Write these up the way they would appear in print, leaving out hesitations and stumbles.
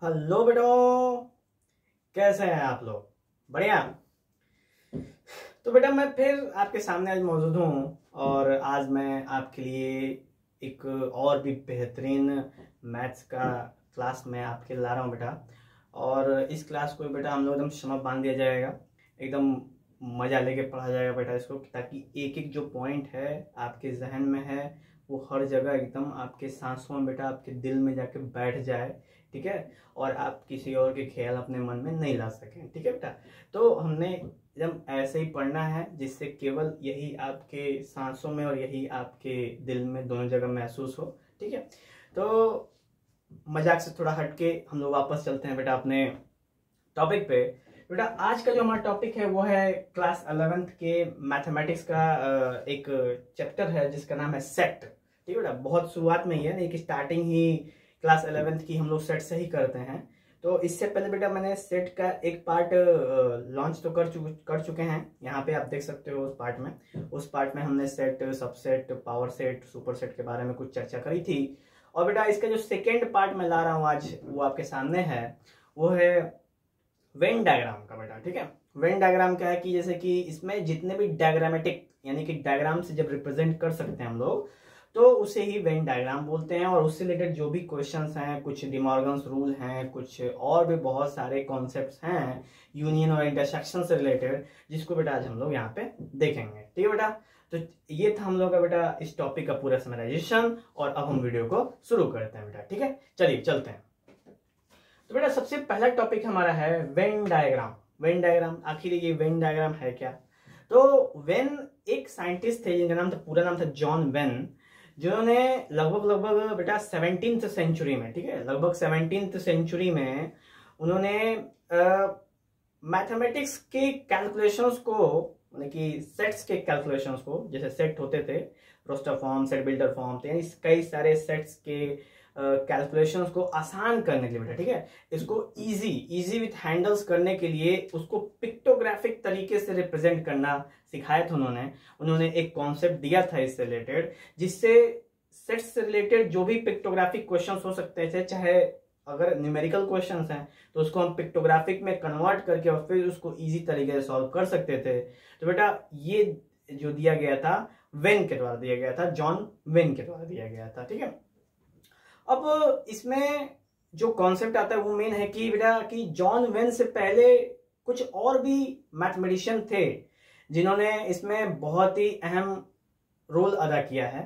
Hello बेटो, कैसे हैं आप लोग? बढ़िया। तो बेटा मैं फिर आपके सामने आज मौजूद हूँ और आज मैं आपके लिए एक और भी बेहतरीन मैथ्स का क्लास मैं आपके ला रहा हूँ बेटा। और इस क्लास को बेटा हम लोग एकदम समय बांध दिया जाएगा, एकदम मजा लेके पढ़ा जाएगा बेटा इसको, ताकि एक एक जो पॉइंट है आपके जहन में है वो हर जगह एकदम आपके सांसों में बेटा आपके दिल में जाके बैठ जाए। ठीक है, और आप किसी और के ख्याल अपने मन में नहीं ला सकें। ठीक है बेटा, तो हमने जब ऐसे ही पढ़ना है जिससे केवल यही आपके सांसों में और यही आपके दिल में दोनों जगह महसूस हो। ठीक है, तो मजाक से थोड़ा हटके हम लोग वापस चलते हैं बेटा अपने टॉपिक पे। बेटा आज का जो हमारा टॉपिक है वो है क्लास 11th के मैथमेटिक्स का एक चैप्टर है जिसका नाम है सेट। ठीक है बेटा, बहुत शुरुआत में ही है, एक स्टार्टिंग ही क्लास 11th की हम लोग सेट से ही करते हैं। तो इससे पहले बेटा मैंने सेट का एक पार्ट लॉन्च तो कर चुके हैं। यहाँ पे आप देख सकते हो उस पार्ट में हमने set, subset, power set, super set के बारे में कुछ चर्चा करी थी। और बेटा इसका जो सेकेंड पार्ट मैं ला रहा हूँ आज वो आपके सामने है, वो है वेन डायग्राम का बेटा। ठीक है, वेन डायग्राम क्या है कि जैसे कि इसमें जितने भी डायग्रामेटिक यानी कि डायग्राम से जब रिप्रेजेंट कर सकते हैं हम लोग तो उसे ही वेन डायग्राम बोलते हैं। और उससे रिलेटेड जो भी क्वेश्चंस हैं, कुछ डिमॉर्गन्स रूल हैं, कुछ और भी बहुत सारे कॉन्सेप्ट्स हैं यूनियन और इंटरसेक्शन से रिलेटेड, जिसको बेटा आज हम लोग यहाँ पे देखेंगे। ठीक है बेटा, तो ये था हम लोग का बेटा इस टॉपिक का पूरा समराइजेशन। और अब हम वीडियो को शुरू करते हैं बेटा। ठीक है, चलिए चलते हैं। तो बेटा सबसे पहला टॉपिक हमारा है वेन डायग्राम। वेन डायग्राम, आखिर ये वेन डायग्राम है क्या? तो वेन एक साइंटिस्ट थे जिनका नाम था, पूरा नाम था जॉन वेन, जिन्होंने लगभग बेटा 17th सेंचुरी में, ठीक है, लगभग 17th सेंचुरी में उन्होंने मैथमेटिक्स के कैलकुलेशंस को, मतलब कि सेट्स के कैलकुलेशंस को, जैसे सेट होते थे roster form, set builder form, यानी कई सारे सेट्स के कैलकुलेशंस को आसान करने के लिए बेटा, ठीक है, इसको इजी विथ हैंडल्स करने के लिए उसको पिक्टोग्राफिक तरीके से रिप्रेजेंट करना सिखाया था उन्होंने एक कॉन्सेप्ट दिया था इससे रिलेटेड, जिससे सेट्स से रिलेटेड जो भी पिक्टोग्राफिक क्वेश्चंस हो सकते थे, चाहे अगर न्यूमेरिकल क्वेश्चंस हैं तो उसको हम पिक्टोग्राफिक में कन्वर्ट करके और फिर उसको इजी तरीके से सॉल्व कर सकते थे। तो बेटा ये जो दिया गया था वेन के द्वारा दिया गया था, जॉन वेन के द्वारा दिया गया था। ठीक है, अब इसमें जो कॉन्सेप्ट आता है वो मेन है कि बेटा कि जॉन वेन से पहले कुछ और भी मैथमेटिशियन थे जिन्होंने इसमें बहुत ही अहम रोल अदा किया है।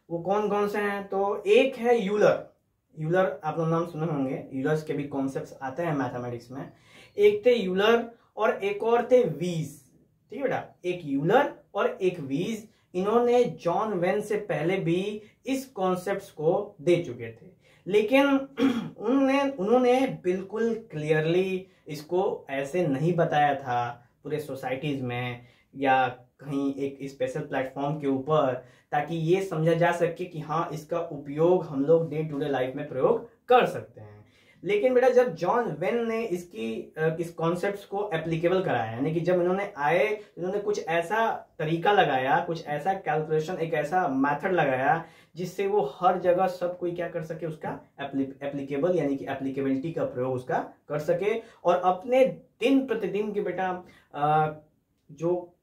वो कौन कौन से हैं? तो एक है यूलर। यूलर आप लोग नाम सुने होंगे, यूलर्स के भी कॉन्सेप्ट्स आते हैं मैथमेटिक्स में। एक थे यूलर और एक और थे वीज। ठीक है बेटा, एक यूलर और एक वीज, इन्होंने जॉन वेन से पहले भी इस कॉन्सेप्ट्स को दे चुके थे, लेकिन उन्होंने बिल्कुल क्लियरली इसको ऐसे नहीं बताया था पूरे सोसाइटीज में या कहीं एक स्पेशल प्लेटफॉर्म के ऊपर, ताकि ये समझा जा सके कि हाँ इसका उपयोग हम लोग डे टू डे लाइफ में प्रयोग कर सकते हैं। लेकिन बेटा जब जॉन वेन ने इस कॉन्सेप्ट्स को एप्लीकेबल कराया, यानी कि जब इन्होंने आए, इन्होंने कुछ ऐसा तरीका लगाया, कुछ ऐसा कैलकुलेशन, एक ऐसा मेथड लगाया जिससे वो हर जगह सब कोई क्या कर सके, उसका एप्लीकेबल यानी कि एप्लीकेबिलिटी का प्रयोग उसका कर सके, और अपने दिन प्रतिदिन के बेटा जो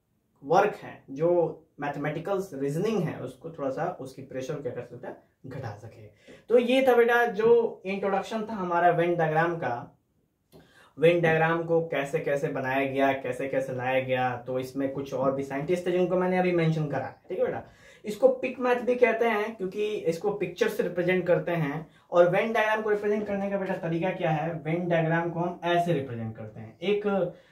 वर्क है, जो मैथमेटिकल रीजनिंग है, उसको थोड़ा सा उसकी प्रेशर क्या कर सकता है, घटा सके। तो ये था बेटा जो इंट्रोडक्शन था हमारा वेन डायग्राम का। वेन डायग्राम को कैसे कैसे बनाया गया, कैसे कैसे लाया गया, तो इसमें कुछ और भी साइंटिस्ट थे जिनको मैंने अभी मेंशन करा। ठीक है बेटा, इसको पिक मैथ भी कहते हैं क्योंकि इसको पिक्चर से रिप्रेजेंट करते हैं। और वेन डायग्राम को रिप्रेजेंट करने का बेटा तरीका क्या है? वेन डायग्राम को हम ऐसे रिप्रेजेंट करते हैं, एक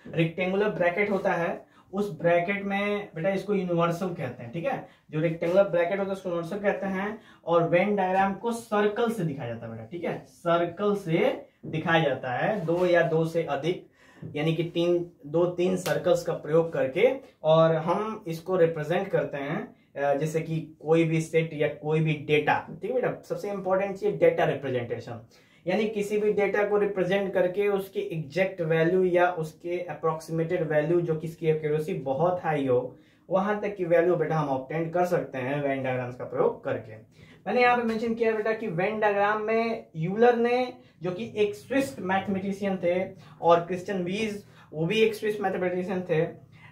रेक्टेंगुलर ब्रैकेट होता है, उस ब्रैकेट में बेटा इसको यूनिवर्सल कहते हैं। ठीक है, जो रेक्टेंगुलर ब्रैकेट होता है उसको यूनिवर्सल कहते हैं। और वेन डायग्राम को सर्कल से दिखाया जाता है बेटा। ठीक है, सर्कल से दिखाया जाता है, दो या दो से अधिक, यानी कि दो तीन सर्कल्स का प्रयोग करके, और हम इसको रिप्रेजेंट करते हैं जैसे कि कोई भी सेट या कोई भी डेटा। ठीक है बेटा, सबसे इंपॉर्टेंट चीज डेटा रिप्रेजेंटेशन, यानी किसी भी डेटा को रिप्रेजेंट करके उसकी एग्जैक्ट वैल्यू या उसके अप्रोक्सीमेटेड वैल्यू जो किसकी एक्यूरेसी बहुत हाई हो, वहां तक की वैल्यू बेटा हम ऑब्टेन कर सकते हैं वेन डायग्राम्स का प्रयोग करके। मैंने यहाँ पे मेंशन किया बेटा कि वेन डायग्राम में यूलर ने, जो कि एक स्विस मैथमेटिशियन थे, और क्रिश्चियन वीज, वो भी एक स्विस मैथमेटिशियन थे,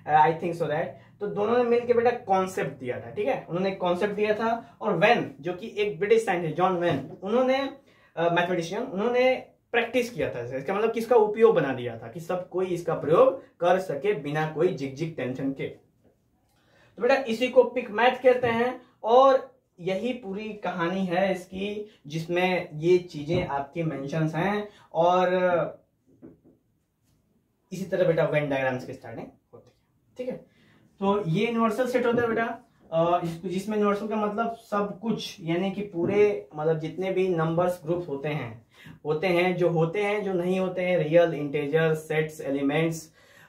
आई थिंक सो दैट। तो दोनों ने मिलकर बेटा कॉन्सेप्ट दिया था, ठीक है, उन्होंने एक कॉन्सेप्ट दिया था। और वेन, जो कि एक ब्रिटिश साइंटिस्ट जॉन वेन, उन्होंने मैथमेटिशियन, उन्होंने प्रैक्टिस किया था। इसका मतलब किसका उपयोग बना दिया था कि सब कोई इसका प्रयोग कर सके बिना कोई जिग टेंशन के। तो बेटा इसी को पिक मैथ कहते हैं, और यही पूरी कहानी है इसकी, जिसमें ये चीजें आपकी मेंशंस हैं। और इसी तरह बेटा वेन डायग्राम्स की स्टार्टिंग होती है, ठीक है। तो ये यूनिवर्सल सेट होता है बेटा, जिसमें यूनिवर्सल का मतलब सब कुछ, यानी कि पूरे, मतलब जितने भी नंबर्स ग्रुप होते हैं जो नहीं होते हैं, real, integer, sets, elements,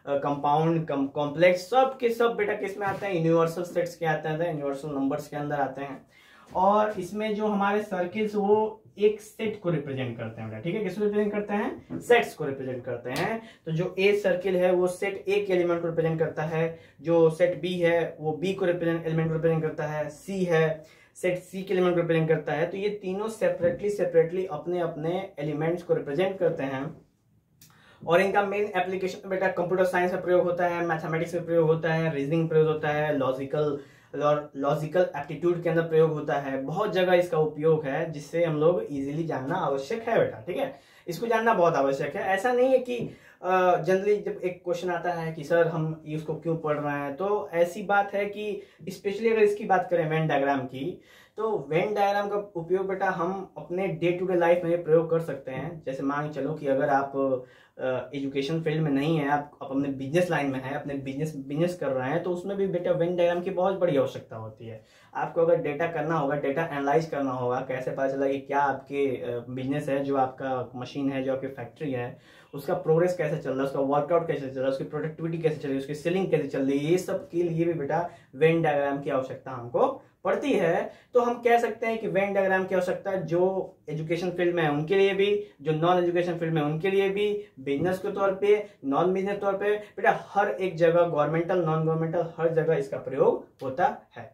compound, complex, सब के सब बेटा किस में आते हैं, यूनिवर्सल सेट्स के आते हैं, यूनिवर्सल नंबर्स के अंदर आते हैं। और इसमें जो हमारे सर्किल्स, वो एक सेट को रिप्रेजेंट करते हैं बेटा, ठीक है। किसको रिप्रेजेंट करते हैं, सेट्स को रिप्रेजेंट करते हैं। तो जो ए सर्किल है वो सेट ए के एलिमेंट को रिप्रेजेंट करता है, जो सेट बी है वो बी को एलिमेंट को रिप्रेजेंट करता है, सी है सेट सी के एलिमेंट को रिप्रेजेंट करता है। तो ये तीनों सेपरेटली अपने अपने एलिमेंट्स को रिप्रेजेंट करते हैं। और इनका मेन एप्लीकेशन बेटा कंप्यूटर साइंस में प्रयोग होता है, मैथमेटिक्स में प्रयोग होता है, रीजनिंग प्रयोग होता है, लॉजिकल एप्टीट्यूड के अंदर प्रयोग होता है। बहुत जगह इसका उपयोग है, जिससे हम लोग इजीली जानना आवश्यक है बेटा, ठीक है। इसको जानना बहुत आवश्यक है। ऐसा नहीं है कि जनरली जब एक क्वेश्चन आता है कि सर हम इसको क्यों पढ़ रहे हैं, तो ऐसी बात है कि स्पेशली अगर इसकी बात करें वेन डायग्राम की, तो वेन डायग्राम का उपयोग बेटा हम अपने डे टू डे लाइफ में प्रयोग कर सकते हैं। जैसे मान के चलो कि अगर आप एजुकेशन फील्ड में नहीं है, आप अपने बिजनेस लाइन में है, अपने बिजनेस कर रहे हैं, तो उसमें भी बेटा वेन डायग्राम की बहुत बड़ी आवश्यकता होती है। आपको अगर डेटा करना होगा, डेटा एनालाइज करना होगा, कैसे पता चला कि क्या आपके बिजनेस है, जो आपका मशीन है, जो आपकी फैक्ट्री है, उसका प्रोग्रेस कैसे चल रहा है, उसका वर्कआउट कैसे चल रहा है, उसकी प्रोडक्टिविटी कैसे चल रही है, उसकी सेलिंग कैसे चल रही है, ये सब के लिए भी बेटा वेन डायग्राम की आवश्यकता हमको पड़ती है। तो हम कह सकते हैं कि वेन डायग्राम की आवश्यकता जो एजुकेशन फील्ड में है उनके लिए भी, जो नॉन एजुकेशन फील्ड में उनके लिए भी, बिजनेस के तौर पे, नॉन बिजनेस तौर पे बेटा हर एक जगह, गवर्नमेंटल, नॉन गवर्नमेंटल, हर जगह इसका प्रयोग होता है।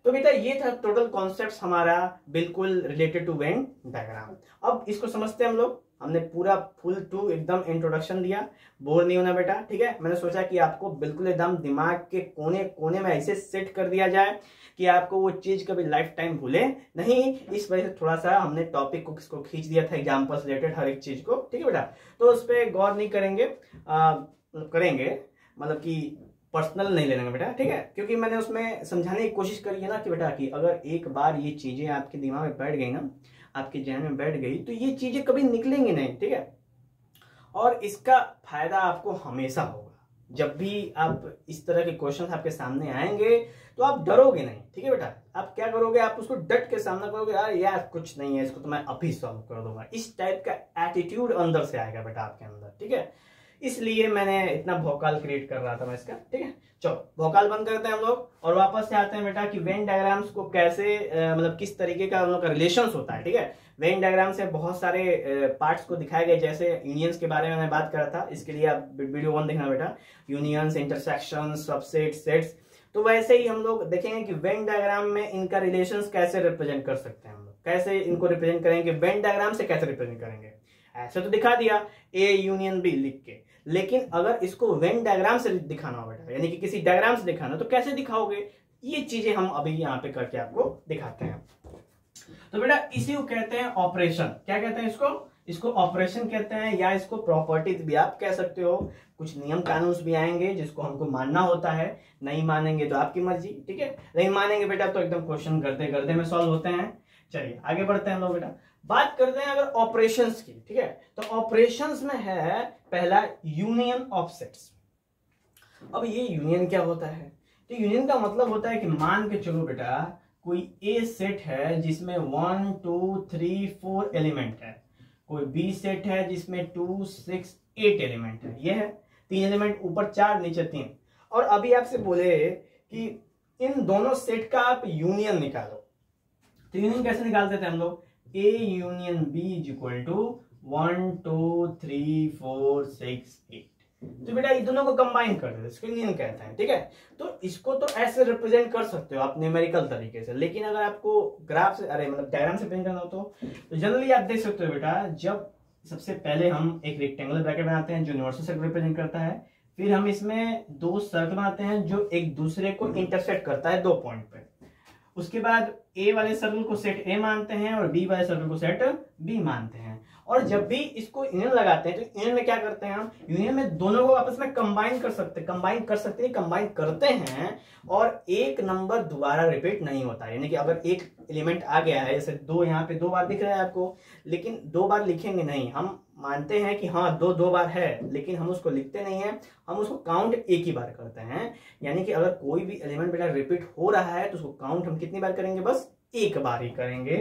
तो बेटा ये था टोटल कॉन्सेप्ट हमारा बिल्कुल रिलेटेड टू वेन डायग्राम। अब इसको समझते हैं हम लोग। हमने पूरा फुल टू एकदम इंट्रोडक्शन दिया, बोर नहीं होना बेटा, ठीक है। मैंने सोचा कि आपको बिल्कुल एकदम दिमाग के कोने कोने में ऐसे सेट कर दिया जाए कि आपको वो चीज कभी लाइफ टाइम भूले नहीं। इस वजह से थोड़ा सा हमने टॉपिक को किसको खींच दिया था, एग्जाम्पल्स रिलेटेड हर एक चीज को, ठीक है बेटा। तो उस पर गौर नहीं करेंगे, करेंगे मतलब कि पर्सनल नहीं लेना बेटा, ठीक है। क्योंकि मैंने उसमें समझाने की कोशिश करी है ना कि बेटा कि अगर एक बार ये चीजें आपके दिमाग में बैठ गई ना, आपके जहन में बैठ गई, तो ये चीजें कभी निकलेंगी नहीं, ठीक है। और इसका फायदा आपको हमेशा होगा। जब भी आप इस तरह के क्वेश्चन आपके सामने आएंगे तो आप डरोगे नहीं, ठीक है बेटा। आप क्या करोगे, आप उसको डट के सामना करोगे, यार कुछ नहीं है, इसको तो मैं अभी सॉल्व कर दूंगा। इस टाइप का एटीट्यूड अंदर से आएगा बेटा आपके अंदर, ठीक है। इसलिए मैंने इतना भौकाल क्रिएट कर रहा था मैं इसका, ठीक है। चलो भौकाल बंद करते हैं हम लोग और वापस से आते हैं बेटा कि वेन डायग्राम्स को कैसे मतलब किस तरीके का हम लोग का रिलेशंस होता है, ठीक है। वेन डायग्राम से बहुत सारे पार्ट्स को दिखाए गए, जैसे यूनियंस के बारे में मैं बात कर रहा था, इसके लिए आप वीडियो 1 देखना बेटा, यूनियंस, इंटरसेक्शन, सबसेट, सेट्स। तो वैसे ही हम लोग देखेंगे कि वेन डायग्राम में इनका रिलेशंस कैसे रिप्रेजेंट कर सकते हैं हम लोग, कैसे इनको रिप्रेजेंट करेंगे, वेन डायग्राम से कैसे रिप्रेजेंट करेंगे। ऐसे तो दिखा दिया ए यूनियन बी लिख के, लेकिन अगर इसको वेन डायग्राम से दिखाना हो बेटा, यानी कि किसी डायग्राम से दिखाना, तो कैसे दिखाओगे, ये चीजें हम अभी यहाँ पे करके आपको दिखाते हैं। तो बेटा इसी को कहते हैं ऑपरेशन। क्या कहते हैं इसको ऑपरेशन कहते हैं, या इसको प्रॉपर्टी भी आप कह सकते हो। कुछ नियम कानून भी आएंगे जिसको हमको मानना होता है, नहीं मानेंगे तो आपकी मर्जी, ठीक है। नहीं मानेंगे बेटा तो एकदम क्वेश्चन करते में सॉल्व होते हैं। चलिए आगे बढ़ते हैं हम लोग बेटा, बात करते हैं अगर ऑपरेशंस की, ठीक है। तो ऑपरेशंस में है पहला यूनियन ऑफ सेट्स। अब ये यूनियन क्या होता है, तो यूनियन का मतलब होता है कि मान के चलो बेटा कोई ए सेट है जिसमें 1 2 3 4 एलिमेंट है, कोई बी सेट है जिसमें 2 6 8 एलिमेंट है, ये है 3 एलिमेंट, ऊपर 4 नीचे 3। और अभी आपसे बोले कि इन दोनों सेट का आप यूनियन निकालो, तो यूनियन कैसे निकालते थे हम लोग, A union B is equal to 1 2 3 4 6 8। तो बेटा ये दोनों को कंबाइन कर देते हैं, इसको यूनियन कहते हैं, ठीक है। तो इसको तो ऐसे रिप्रेजेंट कर सकते हो आप न्यूमेरिकल तरीके से, लेकिन अगर आपको ग्राफ से मतलब डायग्राम से प्रिंट करना हो तो जनरली आप देख सकते हो बेटा, जब सबसे पहले हम एक रेक्टेंगुलर ब्रैकेट बनाते हैं जो यूनिवर्सल सर्कल रिप्रेजेंट करता है, फिर हम इसमें दो सर्कल बनाते हैं जो एक दूसरे को इंटरसेक्ट करता है 2 पॉइंट पे। उसके बाद ए वाले सर्कल को सेट ए मानते हैं और बी वाले सर्कल को सेट बी मानते हैं। और जब भी इसको यूनियन लगाते हैं तो यूनियन में क्या करते हैं हम, यूनियन में दोनों को आपस में कंबाइन कर सकते करते हैं और एक नंबर दोबारा रिपीट नहीं होता है। यानी कि अगर एक एलिमेंट आ गया है, जैसे 2 यहाँ पे 2 बार दिख रहा है आपको, लेकिन 2 बार लिखेंगे नहीं, हम मानते हैं कि हाँ 2 बार है, लेकिन हम उसको लिखते नहीं है, हम उसको काउंट एक ही बार करते हैं। यानी कि अगर कोई भी एलिमेंट बेटा रिपीट हो रहा है तो उसको काउंट हम कितनी बार करेंगे, बस एक बार ही करेंगे।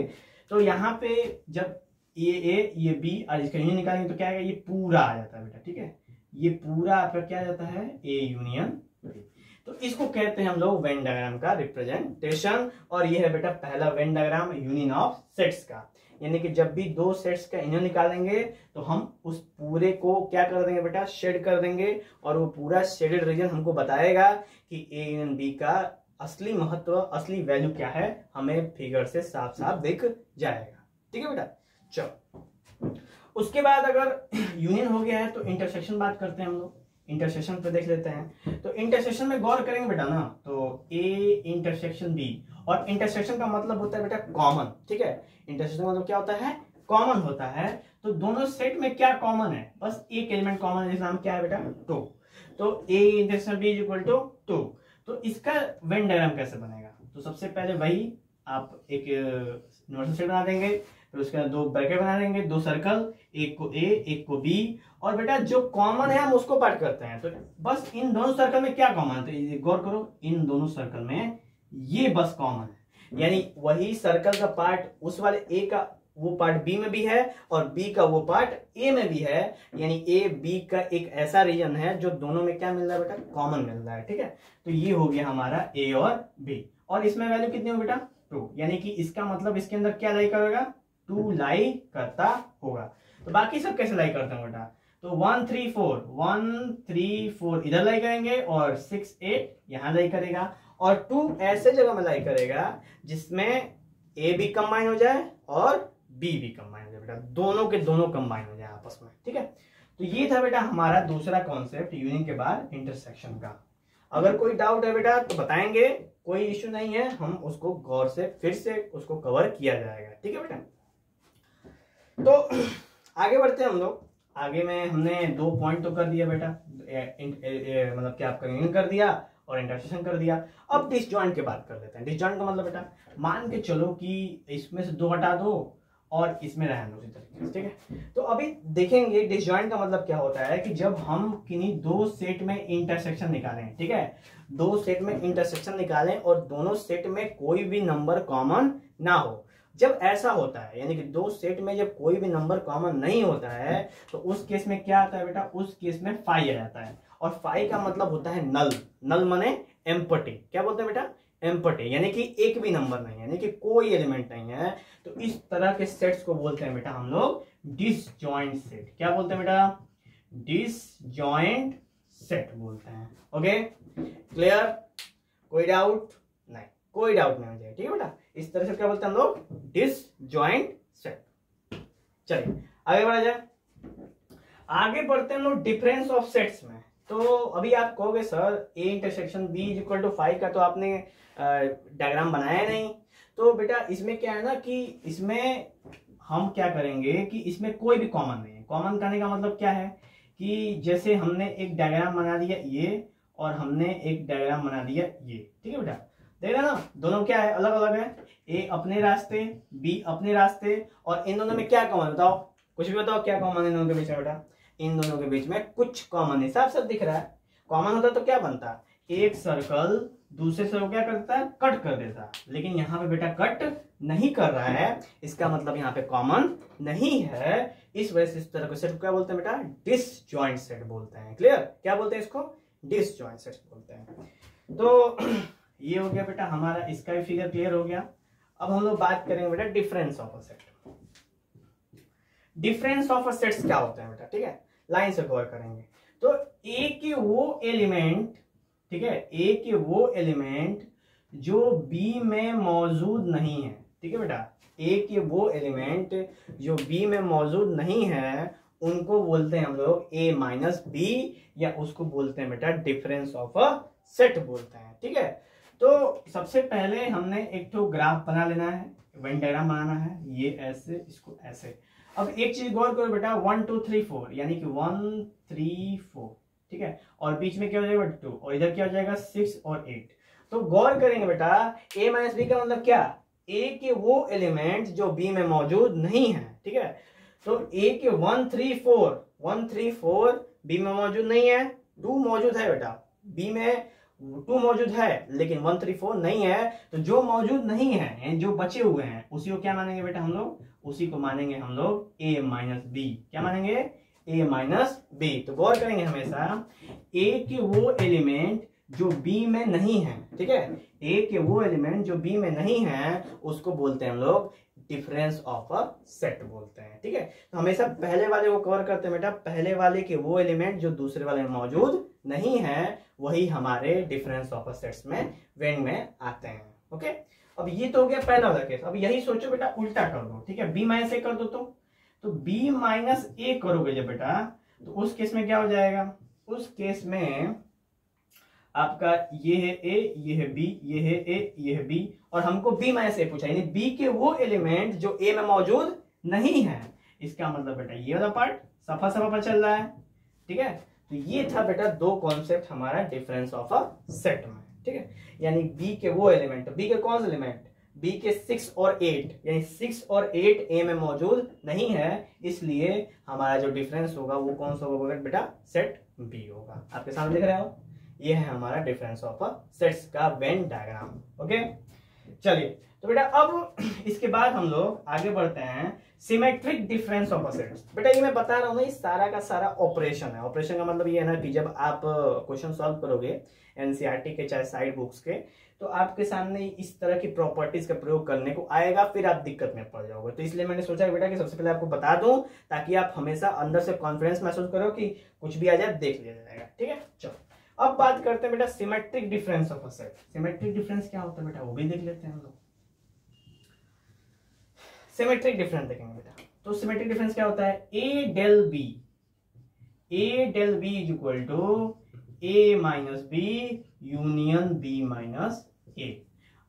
तो यहाँ पे जब ये ए ये बी और इसका यूनियन निकालेंगे तो क्या आएगा, ये पूरा आ जाता है बेटा, ठीक है। ये पूरा आपका क्या जाता है, ए यूनियन बी। तो इसको कहते हैं हम लोग वेन डायग्राम का रिप्रेजेंटेशन। और ये है बेटा पहला Venn diagram union of sets का। यानी कि जब भी 2 सेट्स का यूनियन निकालेंगे तो हम उस पूरे को क्या कर देंगे बेटा, शेड कर देंगे, और वो पूरा शेडेड रीजन हमको बताएगा कि ए यूनियन बी का असली महत्व, असली वैल्यू क्या है, हमें फिगर से साफ साफ दिख जाएगा, ठीक है बेटा। चलो उसके बाद अगर यूनियन हो गया है तो इंटरसेक्शन बात करते हैं हम लोग। इंटरसेक्शन पे देख लेते हैं। तो इंटरसेक्शन में गौर करेंगे बेटा ना, तो ए इंटरसेक्शन बी, और इंटरसेक्शन का मतलब होता है बेटा कॉमन, ठीक है। इंटरसेक्शन का मतलब क्या होता है, कॉमन होता है। तो दोनों सेट में क्या कॉमन है, बस एक एलिमेंट कॉमन है, जिसका नाम क्या है बेटा, 2। तो A intersection B is equal to 2। तो इसका वेन डायग्राम कैसे बनेगा, तो सबसे पहले वही आप एक यूनिवर्सल सेट बना देंगे, फिर उसके बाद 2 ब्रैकेट बना देंगे, 2 सर्कल, एक को ए एक को बी, और बेटा जो कॉमन है हम उसको पार्ट करते हैं। तो बस इन दोनों सर्कल में क्या कॉमन है, तो गौर करो, इन दोनों सर्कल में ये बस कॉमन है। यानी वही सर्कल का पार्ट उस वाले ए का वो पार्ट बी में भी है और बी का वो पार्ट ए में भी है। यानी ए बी का एक ऐसा रीजन है जो दोनों में क्या मिल रहा है बेटा, कॉमन मिल रहा है, ठीक है। तो ये हो गया हमारा ए और बी, और इसमें वैल्यू कितनी हो बेटा, 2। यानी कि इसका मतलब इसके अंदर क्या लाई करेगा, 2 लाई करता होगा। तो बाकी सब कैसे लाई करते हैं बेटा, तो 1 3 4 इधर लाई करेंगे और 6 8 यहां लाई करेगा, और 2 ऐसे जगह में लाई करेगा जिसमें ए भी कंबाइन हो जाए और बी भी कंबाइन हो जाए बेटा, दोनों के दोनों कंबाइन हो जाए आपस में, ठीक है। तो ये था बेटा हमारा दूसरा कॉन्सेप्ट यूनियन के बाद इंटरसेक्शन का। अगर कोई डाउट है बेटा तो बताएंगे, कोई इश्यू नहीं है, हम उसको गौर से फिर से उसको कवर किया जाएगा, ठीक है बेटा। तो आगे बढ़ते हैं हम लोग। आगे में हमने 2 पॉइंट तो कर दिया बेटा, मतलब कि आपका यूनियन कर दिया और इंटरसेक्शन कर दिया। अब डिसजॉइंट की बात कर लेते हैं। डिसजॉइंट का मतलब बेटा, मान के चलो कि इसमें से 2 हटा दो और इसमें रहने दो, इसी तरीके से, ठीक है। तो अभी देखेंगे डिसजॉइंट का मतलब क्या होता है, कि जब हम किन्हीं 2 सेट में इंटरसेक्शन निकालें, ठीक है, 2 सेट में इंटरसेक्शन निकालें और दोनों सेट में कोई भी नंबर कॉमन ना हो। जब ऐसा होता है, यानी कि 2 सेट में जब कोई भी नंबर कॉमन नहीं होता है, तो उस केस में क्या आता है बेटा, उस केस में फाई आ जाता है। और फाई का मतलब होता है नल। नल माने एम्प्टी, क्या बोलते हैं बेटा, एम्प्टी, यानी कि एक भी नंबर नहीं है, यानी कि कोई एलिमेंट नहीं है। तो इस तरह के सेट्स को बोलते हैं बेटा हम लोग डिसजॉइंट सेट। क्या बोलते हैं बेटा, डिसजॉइंट सेट बोलते हैं। ओके क्लियर, कोई डाउट नहीं, कोई डाउट नहीं हो जाए, ठीक है बेटा। इस तरह से क्या बोलते हैं हम लोग, डिसजॉइंट सेट। चलिए आगे बढ़ा जाए। आगे बढ़ते हैं हम लोग डिफरेंस ऑफ सेट्स में। तो अभी आप कहोगे sir A intersection B is equal to 5 का तो आपने डायग्राम बनाया नहीं। तो बेटा इसमें क्या है ना, कि इसमें हम क्या करेंगे कि इसमें कोई भी कॉमन नहीं है। कॉमन करने का मतलब क्या है, कि जैसे हमने एक डायग्राम बना दिया ये, और हमने एक डायग्राम बना दिया ये, ठीक है बेटा। देख रहे ना, दोनों क्या है, अलग अलग है। ए अपने रास्ते, बी अपने रास्ते, और इन दोनों में क्या कॉमन, बताओ, कुछ भी बताओ क्या कॉमन है इन दोनों के बीच में बेटा। इन दोनों के बीच में कुछ कॉमन है, साफ साफ दिख रहा है। कॉमन होता तो क्या बनता, एक सर्कल दूसरे सर्कल क्या करता है, कट कर देता। लेकिन यहाँ पे बेटा कट नहीं कर रहा है, इसका मतलब यहाँ पे कॉमन नहीं है। इस वजह से इस तरह के सेट को क्या बोलते हैं बेटा, डिसजॉइंट सेट बोलते हैं। क्लियर, क्या बोलते हैं इसको, डिसजॉइंट सेट बोलते हैं। तो ये हो गया बेटा हमारा, इसका भी फिगर क्लियर हो गया। अब हम लोग बात करेंगे बेटा difference of a set. Difference of a sets क्या होते हैं बेटा, ठीक है, लाइन से कवर करेंगे। तो ए के वो एलिमेंट, ठीक है, ए के वो एलिमेंट जो बी में मौजूद नहीं है, ठीक है बेटा, ए के वो एलिमेंट जो बी में मौजूद नहीं है उनको बोलते हैं हम लोग ए माइनस बी, या उसको बोलते हैं बेटा डिफरेंस ऑफ अ सेट बोलते हैं, ठीक है। तो सबसे पहले हमने एक तो ग्राफ बना लेना है, वेन डायग्राम बनाना है, ये ऐसे, इसको ऐसे। अब एक चीज गौर करो बेटा, 1 2 3 4 यानी कि 1 3 4, ठीक है, और बीच में क्या हो जाएगा 2, और इधर क्या हो जाएगा 6 और 8। तो गौर करेंगे बेटा, ए माइनस बी का मतलब क्या, ए के वो एलिमेंट जो बी में मौजूद नहीं है, ठीक है। तो ए के 1 3 4 बी में मौजूद नहीं है, 2 मौजूद है बेटा, बी में 2 मौजूद है लेकिन 1 3 4 नहीं है। तो जो मौजूद नहीं है, जो बचे हुए हैं, उसी को क्या मानेंगे बेटा हम लोग, उसी को मानेंगे हम लोग ए माइनस बी। क्या मानेंगे, ए माइनस बी। तो गौर करेंगे हमेशा, ए के वो एलिमेंट जो बी में नहीं है, ठीक है, ए के वो एलिमेंट जो बी में नहीं है उसको बोलते हैं हम लोग डिफरेंस ऑफ अ सेट बोलते हैं, ठीक है। तो हमेशा पहले वाले को कवर करते हैं बेटा, पहले वाले के वो एलिमेंट जो दूसरे वाले में मौजूद नहीं है वही हमारे डिफरेंस ऑफ अ सेट्स में वेन में आते हैं, ओके। अब ये तो हो गया पहला वाला केस। अब यही सोचो बेटा, उल्टा कर दो, ठीक है, बी माइनस ए कर दो, तो बी माइनस ए करोगे जब बेटा, तो उस केस में क्या हो जाएगा, उस केस में आपका ये है ए, ये है बी, ये है ए, ये है बी, और हमको बी माइनस ए पूछा, यानी बी के वो एलिमेंट जो ए में मौजूद नहीं है। इसका मतलब बेटा ये वाला पार्ट सफा सफा पर चल रहा है, ठीक है। तो ये था बेटा दो कॉन्सेप्ट हमारा डिफरेंस ऑफ अ सेट में, ठीक है। यानी बी के वो एलिमेंट, बी के कौन से एलिमेंट, बी के 6 और 8, यानी 6 और 8 ए में मौजूद नहीं है, इसलिए हमारा जो डिफरेंस होगा वो कौन सा होगा बेटा, सेट बी होगा। आपके सामने दिख रहा है, ये है हमारा डिफरेंस ऑफ अ सेट्स का वेन डायग्राम, ओके। चलिए तो बेटा अब इसके बाद हम लोग आगे बढ़ते हैं symmetric difference of a sets. बेटा ये मैं बता रहा हूं ना, ये सारा का सारा ऑपरेशन है। ऑपरेशन का मतलब ये है ना कि जब आप क्वेश्चन सॉल्व करोगे एनसीईआरटी के चाहे साइड बुक्स के, तो आपके सामने इस तरह की प्रॉपर्टीज का प्रयोग करने को आएगा, फिर आप दिक्कत में पड़ जाओगे। तो इसलिए मैंने सोचा बेटा कि सबसे पहले आपको बता दूं ताकि आप हमेशा अंदर से कॉन्फिडेंस महसूस करो कि कुछ भी आ जाए देख लिया जाएगा, ठीक है। चलो अब बात करते हैं बेटा symmetric difference of a set. Symmetric difference क्या होता है बेटा, वो भी देख लेते हैं हम लोग। सिमेट्रिक डिफरेंस देखेंगे बेटा, तो सिमेट्रिक डिफरेंस क्या होता है, A del B is equal to A minus B union B minus A.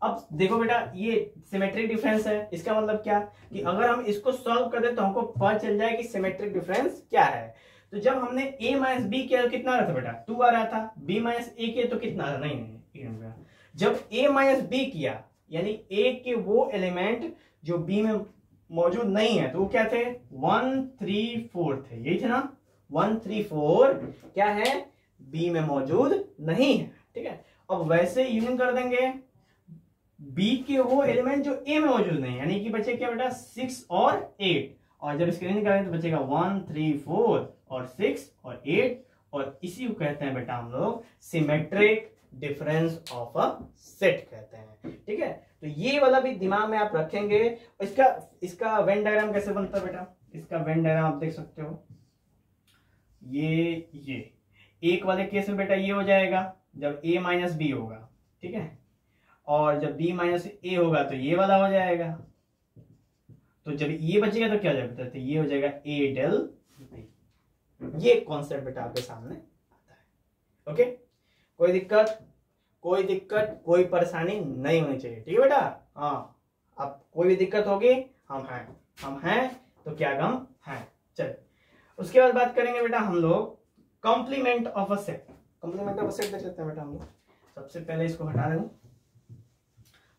अब देखो बेटा ये सिमेट्रिक डिफरेंस है, इसका मतलब क्या कि अगर हम इसको सॉल्व कर दे तो हमको पता चल जाए कि सिमेट्रिक डिफरेंस क्या है। तो जब हमने a माइनस बी किया तो कितना आ रहा था बेटा, 2 आ रहा था, b माइनस ए किया तो कितना आ रहा, नहीं, जब a माइनस बी किया यानी a के वो एलिमेंट जो b में मौजूद नहीं है तो वो क्या थे, 1 3 4 थे, यही थे ना, 1 3 4 क्या है, b में मौजूद नहीं है, ठीक है। अब वैसे यूनियन कर देंगे b के वो एलिमेंट जो a में मौजूद नहीं, यानी कि बचे क्या बेटा 6 और 8, और जब इसके यूनियन करेंगे तो बचेगा 1 3 4 और 6 और 8, और इसी को कहते हैं बेटा हम लोग symmetric difference of a set कहते हैं, ठीक है। तो ये वाला भी दिमाग में आप रखेंगे। इसका वेन डायग्राम कैसे बनता है बेटा, इसका वेन डायग्राम आप देख सकते हो, ये एक वाले केस में बेटा ये हो जाएगा जब a माइनस बी होगा, ठीक है, और जब b माइनस ए होगा तो ये वाला हो जाएगा। तो जब ये बचेगा तो क्या हो जाएगा, तो ये हो जाएगा a डेल b। ये कॉन्सेप्ट बेटा आपके सामने आता है, ओके। कोई दिक्कत कोई परेशानी नहीं होनी चाहिए, ठीक है बेटा। हाँ, अब कोई भी दिक्कत होगी हम हैं तो क्या गम है। चलिए उसके बाद बात करेंगे बेटा हम लोग complement of a set. Complement of a set देख लेते हैं बेटा हम लोग। सबसे पहले इसको हटा दें,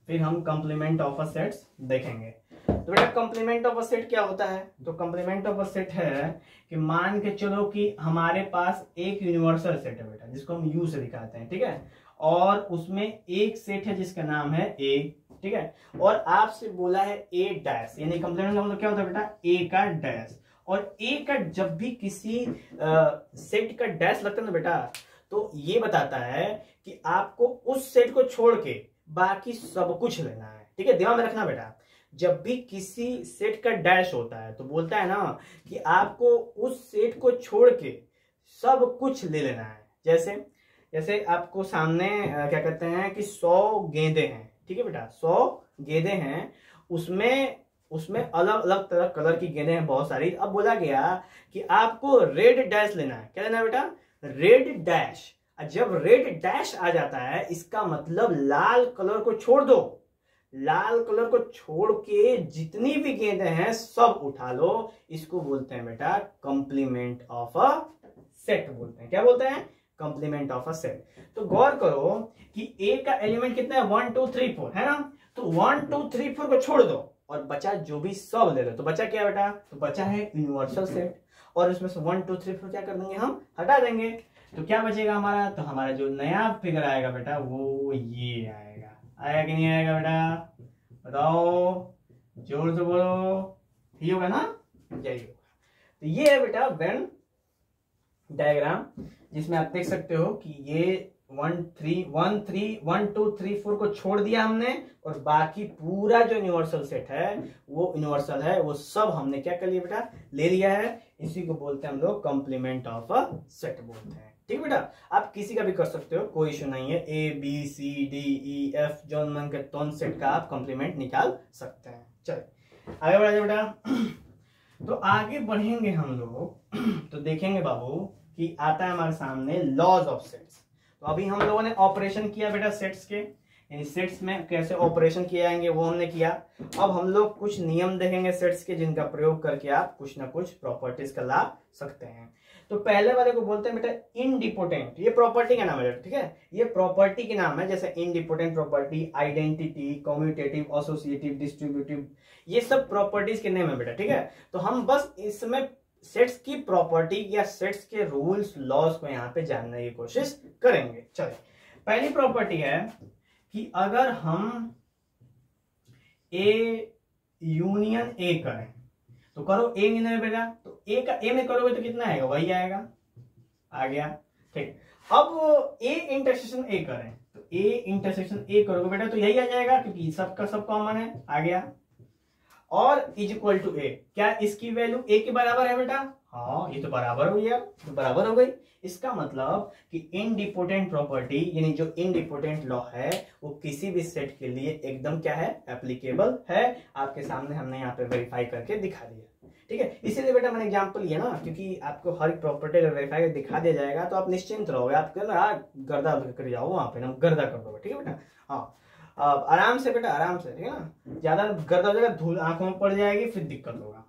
फिर हम कॉम्प्लीमेंट ऑफ अ सेट्स देखेंगे। तो बेटा कॉम्प्लीमेंट ऑफ अ सेट क्या होता है, तो कॉम्प्लीमेंट ऑफ अ सेट है कि मान के चलो कि हमारे पास एक यूनिवर्सल सेट है बेटा, जिसको हम यू से दिखाते हैं, ठीक है, और उसमें एक सेट है जिसका नाम है ए, ठीक है, और आपसे बोला है ए डैश, यानी कॉम्प्लीमेंट का मतलब क्या होता है बेटा, ए का डैश। और ए का जब भी किसी सेट का डैश लगता है ना बेटा, तो ये बताता है कि आपको उस सेट को छोड़ के बाकी सब कुछ लेना है, ठीक है, दिमाग में रखना बेटा। जब भी किसी सेट का डैश होता है तो बोलता है ना कि आपको उस सेट को छोड़ के सब कुछ ले लेना है। जैसे जैसे आपको सामने क्या कहते हैं कि 100 गेंदे हैं, ठीक है बेटा, 100 गेंदे हैं, उसमें उसमें अलग अलग तरह कलर की गेंदें हैं बहुत सारी। अब बोला गया कि आपको रेड डैश लेना है। क्या लेना है बेटा? Red dash. जब रेड डैश आ जाता है इसका मतलब लाल कलर को छोड़ दो, लाल कलर को छोड़ के जितनी भी गेंदें हैं सब उठा लो। इसको बोलते हैं बेटा कॉम्प्लीमेंट ऑफ अ सेट बोलते हैं। क्या बोलते हैं? Complement of a set. तो गौर करो कि ए का एलिमेंट कितना है? 1 2 3 4 है ना। तो 1 2 3 4 को छोड़ दो और बचा जो भी सब ले लो। तो बचा क्या बेटा? तो बचा है यूनिवर्सल सेट, और इसमें से 1 2 3 4 क्या कर देंगे? हम हटा देंगे। तो क्या बचेगा हमारा? तो हमारा जो नया फिगर आएगा बेटा वो ये आएगा। आएगा कि नहीं आएगा बेटा? बताओ, जोर से बोलो। यही होगा ना? यही होगा। तो ये है बेटा वेन डायग्राम, जिसमें आप देख सकते हो कि ये 1 2 3 4 को छोड़ दिया हमने, और बाकी पूरा जो यूनिवर्सल सेट है वो यूनिवर्सल है, वो सब हमने क्या कर लिया बेटा? ले लिया है। इसी को बोलते हैं हम लोग कॉम्प्लीमेंट ऑफ अ सेट बोलते हैं। ठीक बेटा, आप किसी का भी कर सकते हो, कोई इशू नहीं है। A B C D E F जॉन मन के तोन सेट का आप कॉम्प्लीमेंट निकाल सकते हैं। चलिए आगे बढ़ा जाए बेटा। तो आगे बढ़ेंगे हम लोग तो देखेंगे बाबू कि आता है हमारे सामने लॉज ऑफ सेट्स। तो अभी हम लोगों ने ऑपरेशन किया बेटा सेट्स के, यानी सेट्स में कैसे ऑपरेशन किए जाएंगे वो हमने किया। अब हम लोग कुछ नियम देखेंगे सेट्स के, जिनका प्रयोग करके आप कुछ ना कुछ प्रॉपर्टीज का ला सकते हैं। तो पहले वाले को बोलते हैं बेटा इंडिपोटेंट। ये प्रॉपर्टी का नाम है, ठीक है, ये प्रॉपर्टी के नाम है। जैसे idempotent property, identity, commutative, associative, distributive, ये सब प्रॉपर्टीज के नेम है बेटा। ठीक है, तो हम बस इसमें सेट्स की प्रॉपर्टी या सेट्स के रूल्स लॉज को यहाँ पे जानने की कोशिश करेंगे। चलिए, पहली प्रॉपर्टी है कि अगर हम ए यूनियन ए करें, तो करो ए यूनियन बेटा, तो ए का ए में करोगे तो कितना आएगा? वही आएगा। आ गया, ठीक। अब ए इंटरसेक्शन ए करें, तो ए इंटरसेक्शन ए करोगे बेटा तो यही आ जाएगा, क्योंकि सबका सब कॉमन है। आ गया। और इज इक्वल टू ए, क्या इसकी वैल्यू ए के बराबर है बेटा? हाँ, ये तो बराबर हो गया, तो बराबर हो गई। इसका मतलब कि इंडिपोटेंट प्रॉपर्टी यानी जो इंडिपोटेंट लॉ है वो किसी भी सेट के लिए एकदम क्या है? एप्लीकेबल है। आपके सामने हमने यहाँ पे वेरीफाई करके दिखा दिया। ठीक है, इसीलिए बेटा मैंने एग्जांपल लिया ना, क्योंकि आपको हर एक प्रॉपर्टी अगर वेरीफाई करके दिखा दिया जाएगा तो आप निश्चिंत रहोगे। आप गर्दा कर जाओ, वहां पे ना गर्दा कर दोगे। ठीक है बेटा, हाँ आराम से बेटा, आराम से, ठीक है ना। ज्यादा गर्दा हो जाएगा, धूल आंखों में पड़ जाएगी, फिर दिक्कत होगा।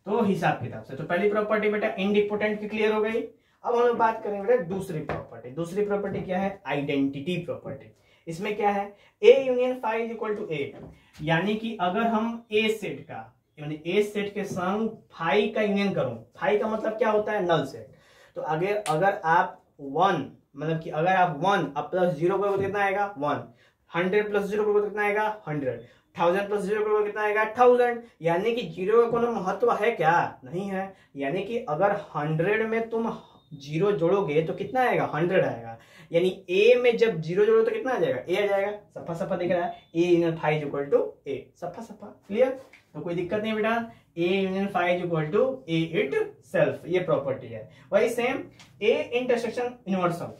तो हिसाब किताब से तो पहली प्रॉपर्टी बेटा इंडिपोटेंट की क्लियर हो गई। अब हम लोग बात करेंगे बेटा दूसरी प्रॉपर्टी। दूसरी प्रॉपर्टी क्या है? Identity property. इसमें क्या है? A union phi is equal to A, यानी कि अगर हम ए सेट का यानी ए सेट के संग फाई का यूनियन करूं, फाई का मतलब क्या होता है? Null set. तो अगर आप 1 मतलब कि अगर आप 1 अब प्लस 0 करोगे तो कितना आएगा? 1। 100 प्लस 0 करोगे तो कितना आएगा? 100। 1000 प्लस 0 करोगे कितना आएगा? 1000। यानी कि 0 का कोई महत्व है क्या? नहीं है। यानी कि अगर 100 में तुम 0 जोड़ोगे तो कितना आएगा? 100 आएगा। यानी ए में जब 0 जोड़ो तो कितना आ जाएगा? ए आ जाएगा। सफा सफा दिख रहा है। A union phi is equal to A, सफा सफा क्लियर। तो कोई दिक्कत नहीं बेटा, A union phi is equal to A itself, ये प्रॉपर्टी है। वही सेम ए इंटरसेक्शन यूनिवर्सल,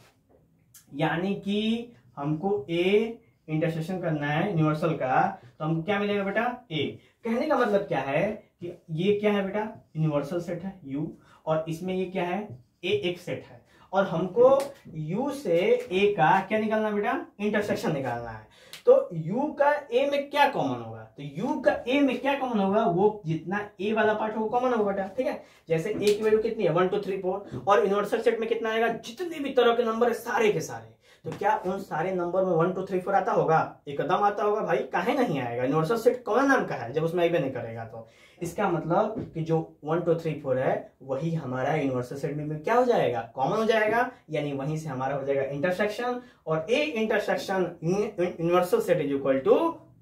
यानी कि हमको ए इंटरसेक्शन करना है यूनिवर्सल का, तो हमको क्या मिलेगा बेटा? ए। कहने का मतलब क्या है कि ये क्या है बेटा? यूनिवर्सल सेट है यू, और इसमें ये क्या है? ए एक सेट है, और हमको यू से ए का क्या निकालना बेटा? इंटरसेक्शन निकालना है। तो u का a में क्या कॉमन होगा? तो u का a में क्या कॉमन होगा? वो जितना a वाला पार्ट होगा कॉमन होगा बेटा। ठीक है, जैसे a की वैल्यू कितनी है? 1 2 3 4, और यूनिवर्सल सेट में कितना आएगा? जितने भी तरह के नंबर है सारे के सारे। तो क्या उन सारे नंबर में 1 2 3 4 आता होगा? एकदम आता होगा भाई, काहे नहीं आएगा? यूनिवर्सल सेट कौन नाम का है जब उसमें आइबे नहीं करेगा। तो इसका मतलब कि जो 1 2 3 4 है वही हमारा यूनिवर्सल सेट में क्या हो जाएगा? कॉमन हो जाएगा। यानी वहीं से हमारा हो जाएगा इंटरसेक्शन, और A intersection universal set is equal to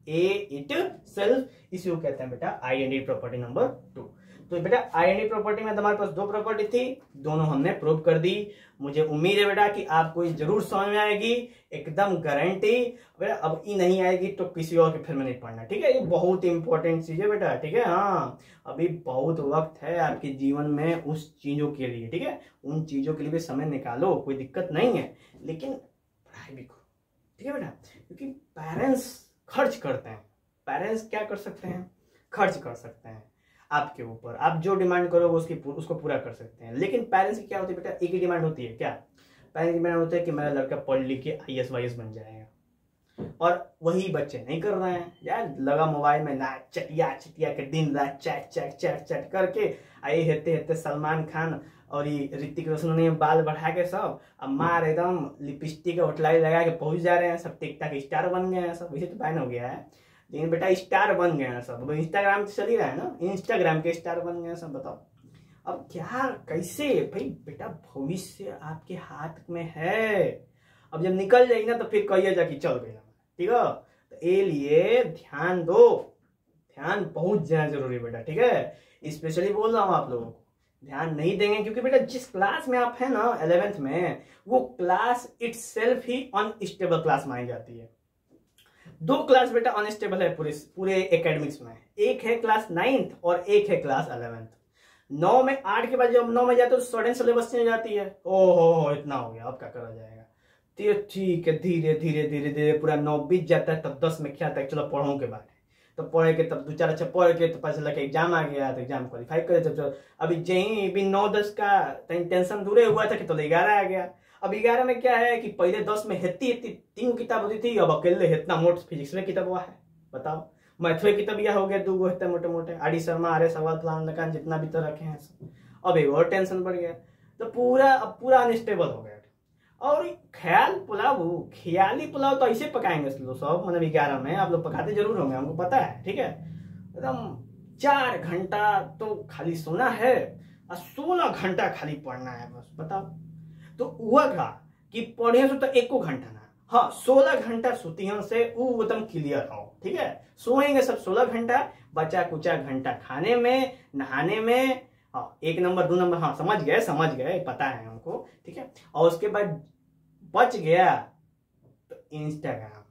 A itself. इसी को कहते हैं बेटा आइडेंटिटी प्रॉपर्टी नंबर 2। तो बेटा आइडेंटिटी प्रॉपर्टी में हमारे पास दो प्रॉपर्टी थी, दोनों हमने प्रूव कर दी। मुझे उम्मीद है बेटा कि आपको ये जरूर समझ में आएगी, एकदम गारंटी। बेटा अब ये नहीं आएगी तो किसी और के फिर में नहीं पढ़ना, ठीक है। ये बहुत इंपॉर्टेंट चीज है बेटा, ठीक है। हाँ, अभी बहुत वक्त है आपके जीवन में उस चीजों के लिए, ठीक है। उन चीजों के लिए भी समय निकालो, कोई दिक्कत नहीं है, लेकिन पढ़ाई भी करो, ठीक है बेटा। क्योंकि पेरेंट्स खर्च करते हैं, पेरेंट्स क्या कर सकते हैं, खर्च कर सकते हैं आपके ऊपर। आप जो डिमांड करोगे उसको पूरा कर सकते हैं। लेकिन पेरेंट्स की क्या होती है बेटा, एक ही डिमांड होती है। क्या पेरेंट्स की डिमांड होती है कि मेरा लड़का पढ़ लिख के IAS वाईएस बन जाएगा, और वही बच्चे नहीं कर रहे हैं यार। लगा मोबाइल में ना चटिया चटिया के दिन रात चैट चैट चैट चैट करके आए हेते हेते सलमान खान और ये ऋतिक रोशन ने बाल बढ़ा के सब अब मार एकदम लिपस्टिक होटलाई लगा के पहुंच जा रहे हैं, सब टिकटॉक स्टार बन गए हैं सब। वैसे तो बैन हो गया है, लेकिन बेटा स्टार बन गए हैं सब। इंस्टाग्राम तो चल ही रहा है ना, इंस्टाग्राम के स्टार बन गए हैं सब। बताओ अब क्या, कैसे भाई बेटा, भविष्य आपके हाथ में है। अब जब निकल जाएगी ना तो फिर कहिए जा कि चल गया, ठीक है। तो ये लिए ध्यान दो, ध्यान बहुत ज्यादा जरूरी है बेटा, ठीक है। स्पेशली बोल रहा हूँ आप लोगों को, ध्यान नहीं देंगे क्योंकि बेटा जिस क्लास में आप है ना 11th में, वो क्लास इटसेल्फ ही अनस्टेबल क्लास मानी जाती है। दो क्लास बेटा अनस्टेबल है पूरे एकेडमिक्स में, एक है क्लास 9th और एक है क्लास 11th। 9 में 8 के बाद जब 9 में जाते हो सडन सिलेबस चेंज हो जाती है। ओहो इतना हो गया, अब क्या करा जाएगा। ठीक है, धीरे धीरे धीरे धीरे पूरा 9 बीत जाता है, तब 10 में क्या आता है, चलो पढ़ों के बाद, तो पढ़े के तब 2-4 अच्छा पढ़ के तो पता चला कि एग्जाम आ गया, तो एग्जाम क्वालिफाई करे तो अभी जही भी 9-10 का टेंशन दूरे हुआ था कि तो 11 आ गया। अब 11 में क्या है कि पहले 10 में हेती 3 किताब होती थी, अब अकेले इतना मोट फिजिक्स में किताब हुआ है। बताओ, मैथ में किताब यह हो गया 2 गो मोटे मोटे, आर डी शर्मा आर्य सवाल फलान जितना भी तो रखे हैं सब। अब एक और टेंशन बढ़ गया, तो पूरा अनस्टेबल हो गया। और ख्याली पुलाव तो ऐसे पकाएंगे सब, मतलब 11 में आप लोग पकाते जरूर होंगे, हमको पता है, ठीक है। एकदम 4 घंटा तो खाली सोना है और 16 घंटा खाली पढ़ना है बस। बताओ तो हुआ था कि पढ़े तो 1 घंटा ना, हाँ 16 घंटा सुतियों से वो एकदम क्लियर हो, ठीक है। सोएंगे सब 16 घंटा, बचा कुचा घंटा खाने में नहाने में, हाँ 1 नंबर 2 नंबर, हाँ समझ गए पता है हमको, ठीक है। और उसके बाद बच गया तो इंस्टाग्राम,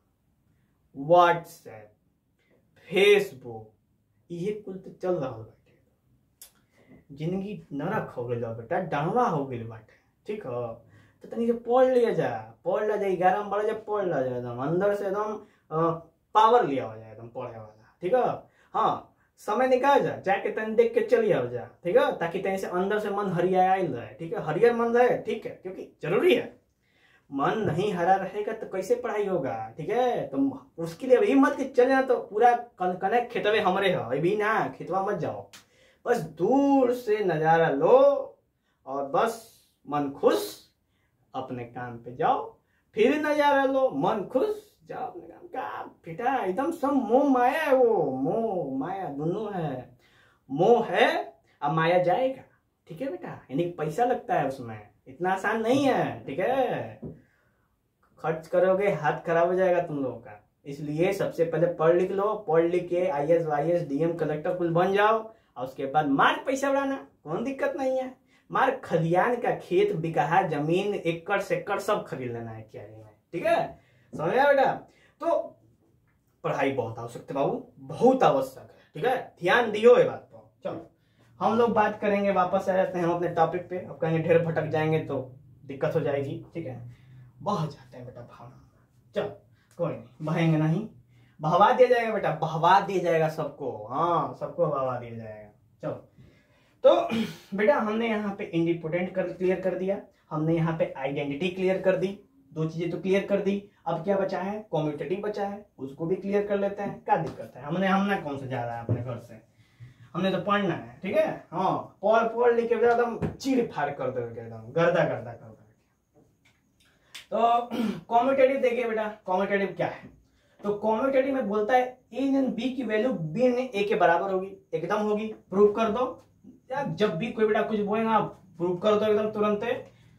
व्हाट्सएप, फेसबुक, ये कुल तो चल रहा हो बेटे। जिंदगी नरक हो गई बेटा, डांवा हो गई बाटे, ठीक है। तो तनी से पढ़ लिया जा 11 में बढ़ जा, पढ़ लिया जाए एकदम अंदर से, एकदम पावर लिया हो जाए एकदम पढ़े वाला, ठीक है। हाँ समय निकाल जा, जाके तनी देख के चलिए हो जा, ठीक है, ताकि तनी से अंदर से मन हरियाईल रहे, ठीक है। हरियर मन रहे, ठीक है, क्योंकि जरूरी है। मन नहीं हरा रहेगा तो कैसे पढ़ाई होगा, ठीक है। तो उसके लिए अभी मत कि चले ना तो पूरा कनेक्ट खेतवे हमरे है अभी ना, खेतवा मत जाओ, बस दूर से नजारा लो और बस मन खुश अपने काम पे जाओ, फिर नजारा लो मन खुश जाओ अपने काम का। बेटा एकदम सब मोह माया है, वो मोह माया दोनों है। मोह है अब माया जाएगा, ठीक है बेटा, यानी पैसा लगता है उसमें, इतना आसान नहीं है, ठीक है। खर्च करोगे हाथ खराब हो जाएगा तुम लोगों का। इसलिए सबसे पहले पढ़ लिख लो, पढ़ लिख के IAS वाईएस DM कलेक्टर कुल बन जाओ, और उसके बाद मार पैसा उड़ाना, कोई दिक्कत नहीं है। मार खलियान का खेत बिगहा जमीन एकड़ सेकड़ सब खरीद लेना है क्या में, ठीक है। समझ आया बेटा। तो पढ़ाई बहुत आवश्यक है बाबू, बहुत आवश्यक है, ठीक है। ध्यान दियो ये बात को। चलो हम लोग बात करेंगे, वापस आ जाते हैं हम अपने टॉपिक पे। अब कहेंगे ढेर भटक जाएंगे तो दिक्कत हो जाएगी, ठीक है। बह जाते हैं बेटा भावना, चलो कोई नहीं, बहेंगे नहीं, बहवा दिया जाएगा बेटा, बहवा दिया जाएगा सबको, हाँ सबको बहवा दिया जाएगा। चलो तो बेटा हमने यहाँ पे इंडिपेंडेंट क्लियर कर दिया, हमने यहाँ पे आइडेंटिटी क्लियर कर दी, 2 चीजें तो क्लियर कर दी। अब क्या बचा है, कम्यूटेटिव बचा है, उसको भी क्लियर कर लेते हैं। क्या दिक्कत है, हमने कौन सा जा रहा है अपने घर से, हमने तो पढ़ना है, ठीक है। हाँ पढ़ लिख के एकदम चीड़ फाड़ कर दो, एकदम गर्दा कर दो। तो कम्यूटेटिव देखिए बेटा, कम्यूटेटिव क्या है, तो कम्यूटेटिव में बोलता है ए एंड बी की वैल्यू बी ने ए के बराबर होगी, एकदम होगी, प्रूव कर दो। जब भी कोई बेटा कुछ बोलेगा प्रूव कर दो एकदम तुरंत।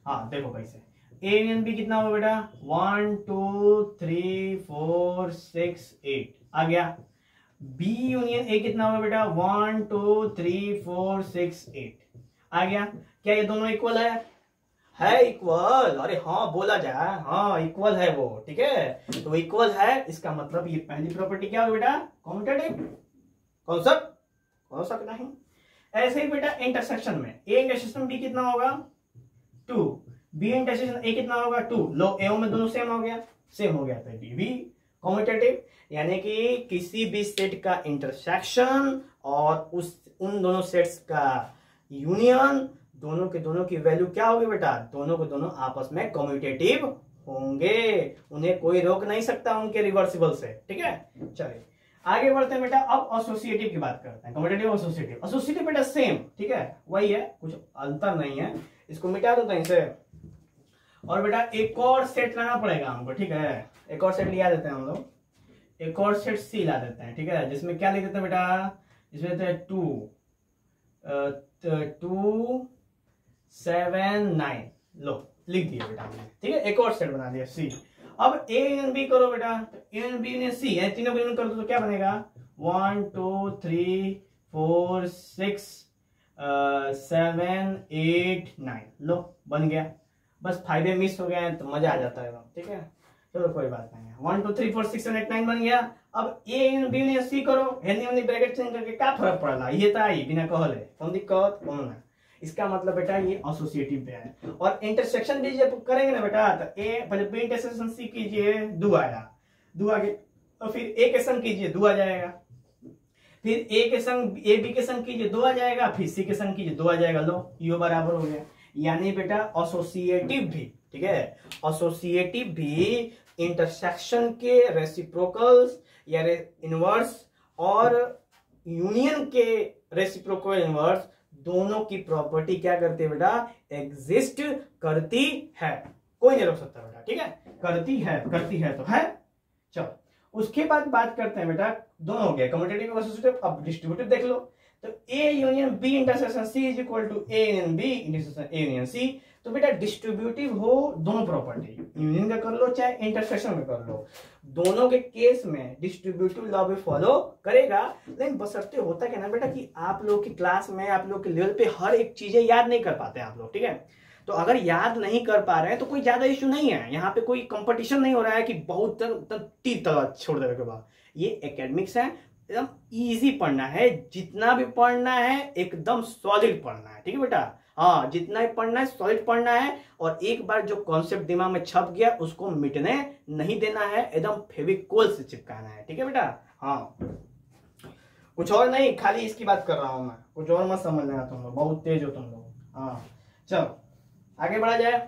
हाँ देखो कैसे, ए एंड बी कितना होगा बेटा, 1 2 3 4 6 8 आ गया। बी यूनियन ए कितना होगा बेटा 1 2 3 4 6 8 आ गया। क्या ये दोनों इक्वल है इक्वल? अरे हाँ बोला जाए, हाँ इक्वल है वो, ठीक है। तो इक्वल है, इसका मतलब ये पहली प्रॉपर्टी क्या होगी बेटा कॉम्यूटेटिव। कौन सा नहीं। ऐसे ही बेटा इंटरसेक्शन में ए इंटरसेक्शन बी कितना होगा 2, बी इंटरसेक्शन ए कितना होगा 2। लो ए में दोनों सेम हो गया तो बी भी कॉम्यूटेटिव, यानी कि किसी भी सेट का इंटरसेक्शन और उन दोनों सेट्स का यूनियन, दोनों के दोनों की वैल्यू क्या होगी बेटा, दोनों के दोनों आपस में कम्यूटेटिव होंगे, उन्हें कोई रोक नहीं सकता उनके रिवर्सिबल से, ठीक है। चलिए आगे बढ़ते हैं बेटा, अब एसोसिएटिव की बात करते हैं। कम्यूटेटिव एसोसिएटिव बेटा सेम, ठीक है, वही है, कुछ अंतर नहीं है। इसको मिटा दो कहीं से, और बेटा एक और सेट लाना पड़ेगा हमको, ठीक है। एक और सेट लिया देते हैं हम लोग, एक और सेट सी ला देते हैं, ठीक है, जिसमें क्या लिख देते हैं बेटा, जिसमें देते हैं 2 7 9, लो लिख दिया बेटा हमने, ठीक है। एक और सेट बना दिया सी। अब ए यूनियन बी करो बेटा, A union B union C, यानी तीनों को यूनियन कर दो तो क्या बनेगा 1 2 3 4 6 7 8 9, लो बन गया। बस फायदे मिस हो गए हैं तो मजा आ जाता है, ठीक है। चलो कोई बात नहीं है, 1 2 3 4 6 7 8 9 बन गया। अब A union B union C करो, हेनी ब्रैकेट चेंज करके क्या फर्क पड़ला, ये तो आई बिना कहले, कौन दिक्कत कौन है। इसका मतलब बेटा ये एसोसिएटिव पे है। और इंटरसेक्शन भी जब करेंगे ना बेटा, तो ए पहले बी इंटरसेक्शन सी कीजिए 2 आया, 2 आ गया, और फिर ए के संग कीजिए 2 आ जाएगा, फिर ए के संग ए बी के संग कीजिए 2 आ जाएगा, फिर सी के संग कीजिए 2 आ जाएगा, लो यो बराबर हो गया। यानी बेटा एसोसिएटिव भी, ठीक है, एसोसिएटिव भी इंटरसेक्शन के रेसिप्रोकल्स या इनवर्स और यूनियन के रेसिप्रोकल इनवर्स दोनों की प्रॉपर्टी क्या करती है बेटा, एग्जिस्ट करती है, कोई नहीं रोक सकता बेटा, ठीक है। करती है तो है। चलो उसके बाद बात करते हैं बेटा, दोनों हो गया कम्यूटेटिव एसोसिएटिव। अब डिस्ट्रीब्यूटिव देख लो, तो A union B intersection C is equal to A union B intersection A union C. तो बेटा डिस्ट्रीब्यूटिव हो दोनों प्रॉपर्टी, यूनियन का कर लो चाहे इंटरसेक्शन में कर लो, दोनों के केस में डिस्ट्रीब्यूटिव लॉ भी फॉलो करेगा। लेकिन बशर्ते होता क्या ना बेटा कि आप लोग की क्लास में, आप लोग के लेवल पे हर एक चीजें याद नहीं कर पाते आप लोग, ठीक है। तो अगर याद नहीं कर पा रहे हैं तो कोई ज्यादा इश्यू नहीं है, यहाँ पे कोई कंपटीशन नहीं हो रहा है कि बहुत छोड़ देने के बाद। ये एकेडमिक्स है, एकदम इजी पढ़ना है, जितना भी पढ़ना है एकदम सॉलिड पढ़ना है, ठीक है बेटा। हाँ जितना भी पढ़ना है सॉलिड पढ़ना है, और एक बार जो कॉन्सेप्ट दिमाग में छप गया उसको मिटने नहीं देना है, एकदम फेविकोल से चिपकाना है, ठीक है बेटा। हाँ कुछ और नहीं, खाली इसकी बात कर रहा हूं मैं, कुछ और मत समझ लेना तुम लोग, बहुत तेज हो तुम लोग। हाँ चलो आगे बढ़ा जाए।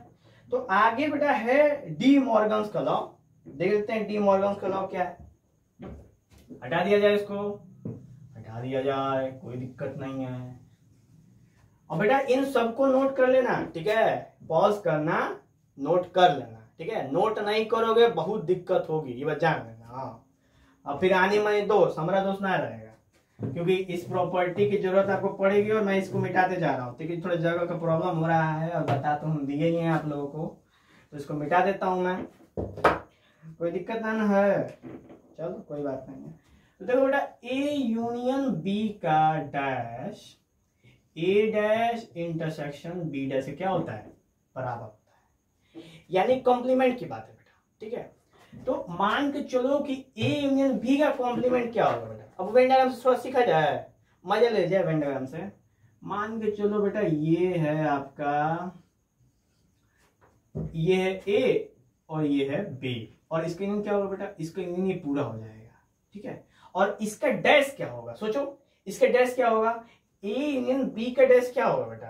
तो आगे बेटा है डी मॉर्गन्स का लॉ, देख लेते हैं डी मॉर्गन्स का लॉ क्या है। हटा दिया जाए इसको, हटा दिया जाए, कोई दिक्कत नहीं है। और बेटा इन सबको नोट कर लेना, ठीक है, पॉज करना, नोट कर लेना, ठीक है। नोट नहीं करोगे बहुत दिक्कत होगी, ये बात जान लेना। हाँ अब फिर आने में दोस्त हमारा दोस्त ना रहेगा, क्योंकि इस प्रॉपर्टी की जरूरत आपको पड़ेगी और मैं इसको मिटाते जा रहा हूँ, ठीक है। थोड़ा जगह का प्रॉब्लम हो रहा है और बता तो हम दिए ही हैं आप लोगों को, तो इसको मिटा देता हूं मैं, कोई दिक्कत ना है। चलो कोई बात नहीं है। तो देखो बेटा ए यूनियन बी का डैश, ए डैश इंटरसेक्शन बी डैश क्या होता है, बराबर होता है, यानी कॉम्प्लीमेंट की बात है बेटा, ठीक है। तो मान के चलो कि ए यूनियन बी का कॉम्प्लीमेंट क्या होगा बेटा। अब वेन डायग्राम से थोड़ा सीखा जाए, मजा ले जाए वेन डायग्राम से। मान के चलो बेटा ये है आपका, ये है ए और ये है बी, और इसका यूनियन क्या होगा बेटा, इसका यूनियन ये पूरा हो जाएगा, ठीक है। और इसका डैश क्या होगा, सोचो इसका डैश क्या होगा, ए यूनियन बी का डैश क्या होगा बेटा।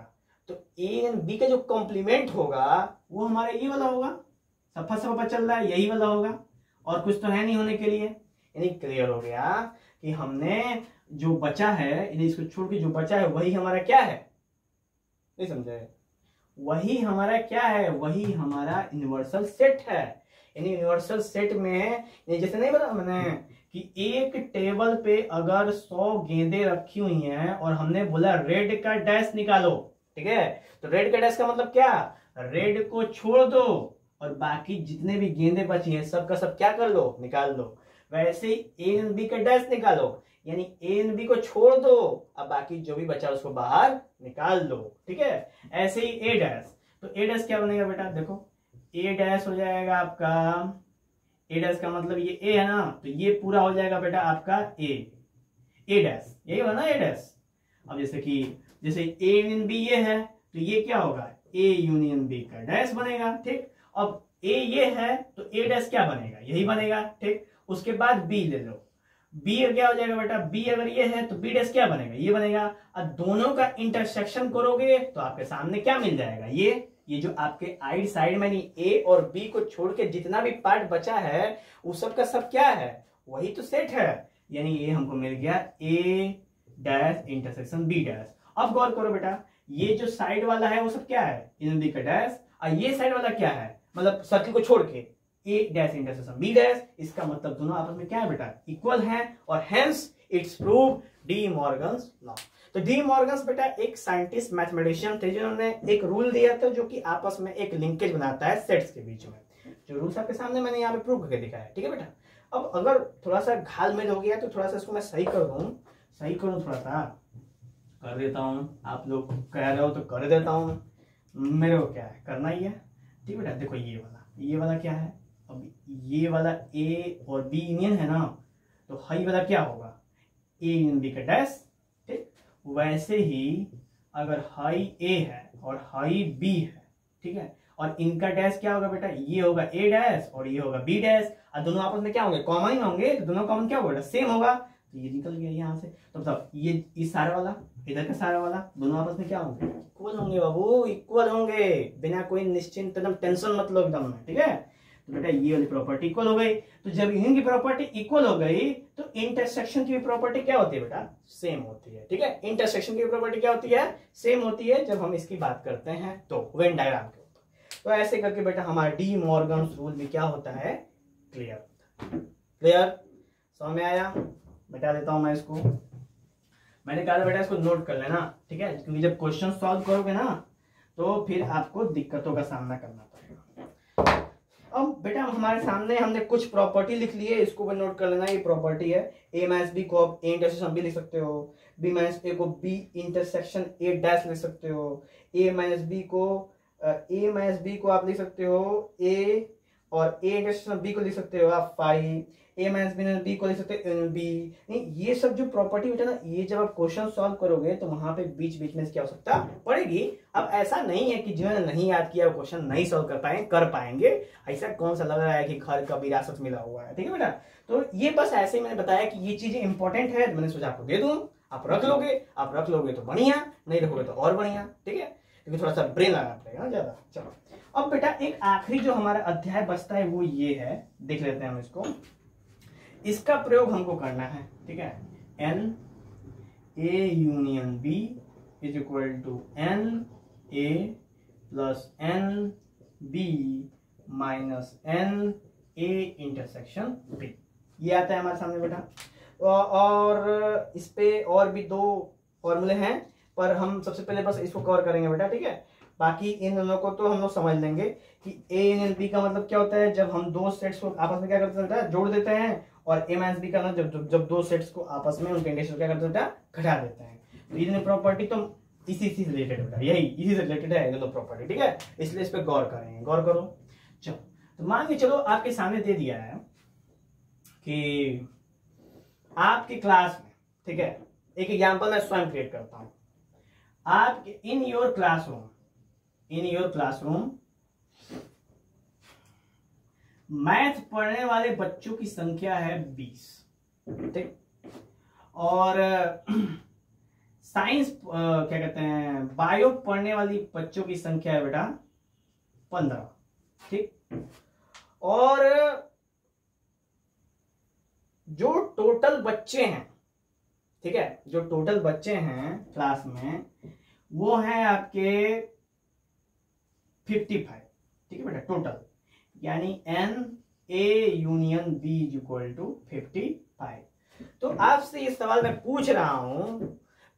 तो ए यूनियन बी का जो कॉम्प्लीमेंट होगा वो हमारा ये वाला होगा, सफा सफा चल रहा है यही वाला होगा, और कुछ तो है नहीं होने के लिए। यानी क्लियर हो गया कि हमने जो बचा है, यानी इसको छोड़ के जो बचा है वही हमारा क्या है, नहीं समझे, वही हमारा क्या है, वही हमारा यूनिवर्सल सेट है। यानी यूनिवर्सल सेट में जैसे नहीं बता मैंने कि एक टेबल पे अगर 100 गेंदें रखी हुई हैं और हमने बोला रेड का डैश निकालो, ठीक है। तो रेड का डैश का मतलब क्या, रेड को छोड़ दो और बाकी जितने भी गेंदें बची हैं सब का सब क्या कर लो, निकाल दो। वैसे ही ए एंड बी का डैश निकालो, यानी ए एंड बी को छोड़ दो, अब बाकी जो भी बचा उसको बाहर निकाल दो। ठीक है, ऐसे ही ए डैश, तो ए डैश क्या बनेगा बेटा, देखो ए डैश हो जाएगा आपका, ए डैश का मतलब ये ए है ना, तो ये पूरा हो जाएगा बेटा आपका ए डैश, यही होगा ना ए डैश। अब जैसे ए यूनियन बी ये है, तो ये क्या होगा, ए यूनियन बी का डैश बनेगा। ठीक, अब ए ये है तो ए डैश क्या बनेगा, यही बनेगा। ठीक, उसके बाद बी ले लो, बी क्या हो जाएगा बेटा, बी अगर ये है तो बी डैश क्या बनेगा, ये बनेगा। अब दोनों का इंटरसेक्शन करोगे तो आपके सामने क्या मिल जाएगा, ये जो आपके आइड साइड में ए और बी को छोड़ के जितना भी पार्ट बचा है वो सब का सब क्या है, वही तो सेट है। यानी ये हमको मिल गया ए डैश इंटरसेक्शन बी डैश। अब गौर करो बेटा, ये जो साइड वाला है वो सब क्या है, इन बी का डैश, और ये साइड वाला क्या है, मतलब सर्किल को छोड़ के ए डैश इंटरसेक्शन बी डैश। इसका मतलब दोनों आपस में क्या है बेटा, इक्वल हैं, और hence it's prove D Morgan's law. तो डी मॉर्गन्स बेटा एक साइंटिस्ट मैथमेटिशियन थे जिन्होंने एक रूल दिया था जो कि आपस में एक लिंकेज बनाता है सेट्स के बीच में। जो रूल्स आपके सामने मैंने यहाँ पे प्रूव करके दिखाया है। ठीक है बेटा, अब अगर थोड़ा सा घालमेल हो गया तो थोड़ा सा इसको मैं सही कर दूं, थोड़ा सा कर देता हूँ, आप लोग कह रहे हो तो कर देता हूँ, मेरे को क्या है करना ही है। ठीक बेटा, देखो ये वाला क्या है, अब ये वाला ए और बी यूनियन है ना, तो हाई वाला क्या होगा, ए यूनियन बी का डैश। ठीक, वैसे ही अगर हाई ए है और हाई बी है, ठीक है, और इनका डैश क्या होगा बेटा, ये होगा ए डैश और ये होगा बी डैश, और दोनों आपस में क्या होंगे, कॉमन ही होंगे, तो दोनों कॉमन क्या होगा, सेम होगा, तो ये निकल गया यहाँ से। तो मतलब ये इस सारा वाला इधर का सारा वाला दोनों आपस में क्या होंगे, इक्वल होंगे बाबू, इक्वल होंगे, बिना कोई निश्चिंत एकदम टेंशन मत लो एकदम में। ठीक है, तो बेटा ये वाली प्रॉपर्टी इक्वल हो गई, तो जब इनकी प्रॉपर्टी इक्वल हो गई तो इंटरसेक्शन की प्रॉपर्टी क्या होती है बेटा, सेम होती है। ठीक है, इंटरसेक्शन की प्रॉपर्टी क्या होती है, सेम होती है जब हम इसकी बात करते हैं तो वेन डायग्राम के ऊपर। तो ऐसे करके बेटा हमारा डी मॉर्गन्स रूल में क्या होता है, क्लियर होता है। क्लियर, समझ में आया, बता देता हूं मैं इसको, मैंने कहा था बेटा इसको नोट कर लेना। ठीक है, क्योंकि जब क्वेश्चन सॉल्व करोगे ना तो फिर आपको दिक्कतों का सामना करना पड़ेगा। अब बेटा हमारे सामने हमने कुछ प्रॉपर्टी लिख ली है, इसको भी नोट कर लेना। ये प्रॉपर्टी है ए माइनस बी को आप ए इंटरसेक्शन बी लिख सकते हो, बी माइनस ए को बी इंटरसेक्शन ए डैश लिख सकते हो, ए माइनस बी को आप लिख सकते हो ए, और ए इंटरसेक्शन बी को लिख सकते हो आप फाइव, ए माइनस बी को लिख सकते हो बी। नहीं, ये सब जो प्रॉपर्टी होता है ना, ये जब आप क्वेश्चन सॉल्व करोगे तो वहां पे बीच बीच में इसकी आवश्यकता पड़ेगी। अब ऐसा नहीं है कि जिन्होंने नहीं याद किया वो क्वेश्चन नहीं सॉल्व कर पाएंगे, ऐसा कौन सा लग रहा है कि घर का विरासत मिला हुआ है। ठीक है बेटा, तो ये बस ऐसे ही मैंने बताया कि ये चीजें इंपॉर्टेंट है, मैंने सोचा आपको दे दूं, आप रख लोगे तो बढ़िया, नहीं रखोगे तो और बढ़िया। ठीक है, क्योंकि थोड़ा सा ब्रेन लगाना पड़ेगा ज्यादा। चलो अब बेटा एक आखिरी जो हमारा अध्याय बचता है वो ये है, देख लेते हैं हम इसको, इसका प्रयोग हमको करना है। ठीक है, n A union B is equal to n A plus n B minus n A intersection B, ये आता है हमारे सामने बेटा। और इस पे और भी दो फॉर्मूले हैं, पर हम सबसे पहले बस इसको कवर करेंगे बेटा। ठीक है, बाकी इन दोनों को तो हम लोग समझ लेंगे कि ए यूनियन बी का मतलब क्या होता है, जब हम दो सेट्स को आपस में क्या करते हैं, जोड़ देते हैं, और ए माइनस बी का ना जब दो सेट्स को आपस में उनके इंडेक्स क्या करते हैं, घटा देते हैं। तो ये प्रॉपर्टी तो इसी से रिलेटेड बेटा, इसी से रिलेटेड है दोनों प्रॉपर्टी। ठीक है, इसलिए इस पर गौर करेंगे, गौर करो। चलो तो मान के चलो आपके सामने दे दिया है कि आपकी क्लास में, ठीक है, एक एग्जाम्पल मैं स्वयं क्रिएट करता हूं, आपके इन योर क्लासरूम मैथ पढ़ने वाले बच्चों की संख्या है 20, ठीक, और साइंस क्या कहते हैं, बायो पढ़ने वाली बच्चों की संख्या है बेटा 15, ठीक, और जो टोटल बच्चे हैं, ठीक है, जो टोटल बच्चे हैं क्लास में वो हैं आपके 55, ठीक है बेटा, टोटल, यानी n A union B is equal to 55। तो आपसे ये सवाल मैं पूछ रहा हूं,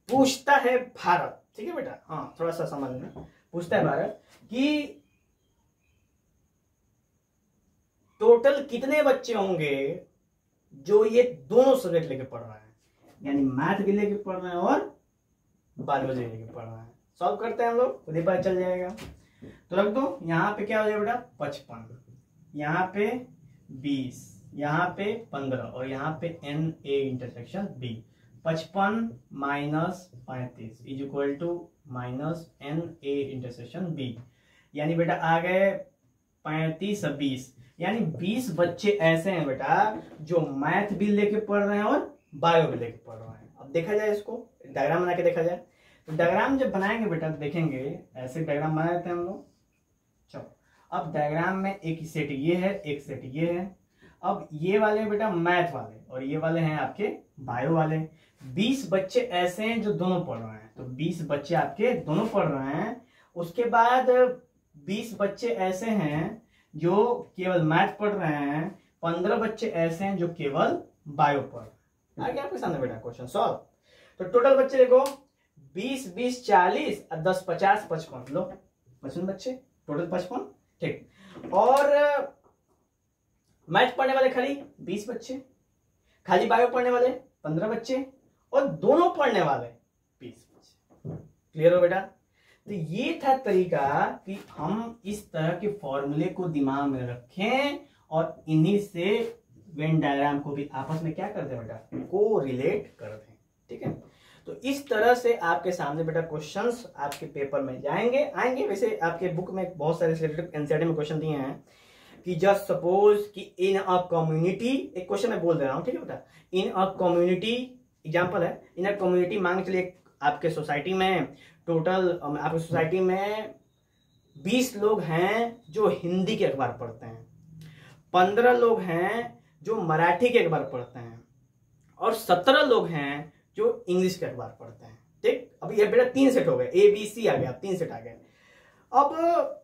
पूछता है भारत, ठीक है बेटा, हाँ थोड़ा सा समझ लेना, पूछता है भारत कि टोटल कितने बच्चे होंगे जो ये दोनों सब्जेक्ट लेके पढ़ रहा है, यानी मैथ भी लेके पढ़ रहे हैं और बायोलॉजी लेके पढ़ रहा है। सॉल्व करते हैं हम लोग, खुद ही पता चल जाएगा। तो रख दो, यहाँ पे क्या हो जाएगा बेटा 55, यहाँ पे 20, यहाँ पे 15 और यहाँ पे n A intersection B. 55 minus 35 is equal to minus n A intersection B, यानी बेटा आ गए 35 और 20, यानी 20 बच्चे ऐसे हैं बेटा जो मैथ भी लेके पढ़ रहे हैं और बायो भी लेके पढ़ रहे हैं। अब देखा जाए, इसको डायग्राम बना के देखा जाए। तो डायग्राम जब बनाएंगे बेटा देखेंगे, ऐसे डायग्राम बनाए थे हम लोग। चलो अब डायग्राम में एक सेट ये है, एक सेट ये है। अब ये वाले हैं बेटा मैथ वाले और ये वाले हैं आपके बायो वाले। 20 बच्चे ऐसे हैं जो दोनों पढ़ रहे हैं, तो 20 बच्चे आपके दोनों पढ़ रहे हैं। उसके बाद 20 बच्चे ऐसे हैं जो केवल मैथ पढ़ रहे हैं, 15 बच्चे ऐसे हैं जो केवल बायो पढ़ रहे हैं। आगे आपके सामने बेटा क्वेश्चन सॉल्व। तो टोटल बच्चे देखो 20 20 40 और 10 50 55, लो 55 बच्चे टोटल 55, ठीक। और मैथ पढ़ने वाले खाली 20 बच्चे, खाली बायो पढ़ने वाले 15 बच्चे और दोनों पढ़ने वाले 20 बच्चे। क्लियर हो बेटा? तो ये था तरीका कि हम इस तरह के फॉर्मूले को दिमाग में रखें और इन्हीं से वेन डायग्राम को भी आपस में क्या कर दें बेटा, को रिलेट कर दें। ठीक है, तो इस तरह से आपके सामने बेटा क्वेश्चंस आपके पेपर में आएंगे। वैसे आपके बुक में बहुत सारे एनसीईआरटी में क्वेश्चन दिए हैं कि जस्ट सपोज कि इन अ कम्युनिटी, एक क्वेश्चन मैं बोल दे रहा हूं, ठीक है बेटा। इन अ कम्युनिटी, एग्जांपल है, इन अ कम्युनिटी मान के चलिए आपके सोसाइटी में टोटल, आपकी सोसाइटी में 20 लोग हैं जो हिंदी के अखबार पढ़ते हैं, 15 लोग हैं जो मराठी के अखबार पढ़ते हैं और 17 लोग हैं जो इंग्लिश के अखबार पढ़ते हैं। ठीक, अब ये बेटा 3 सेट हो गए, ए बी सी आ गया, 3 सेट आ गए। अब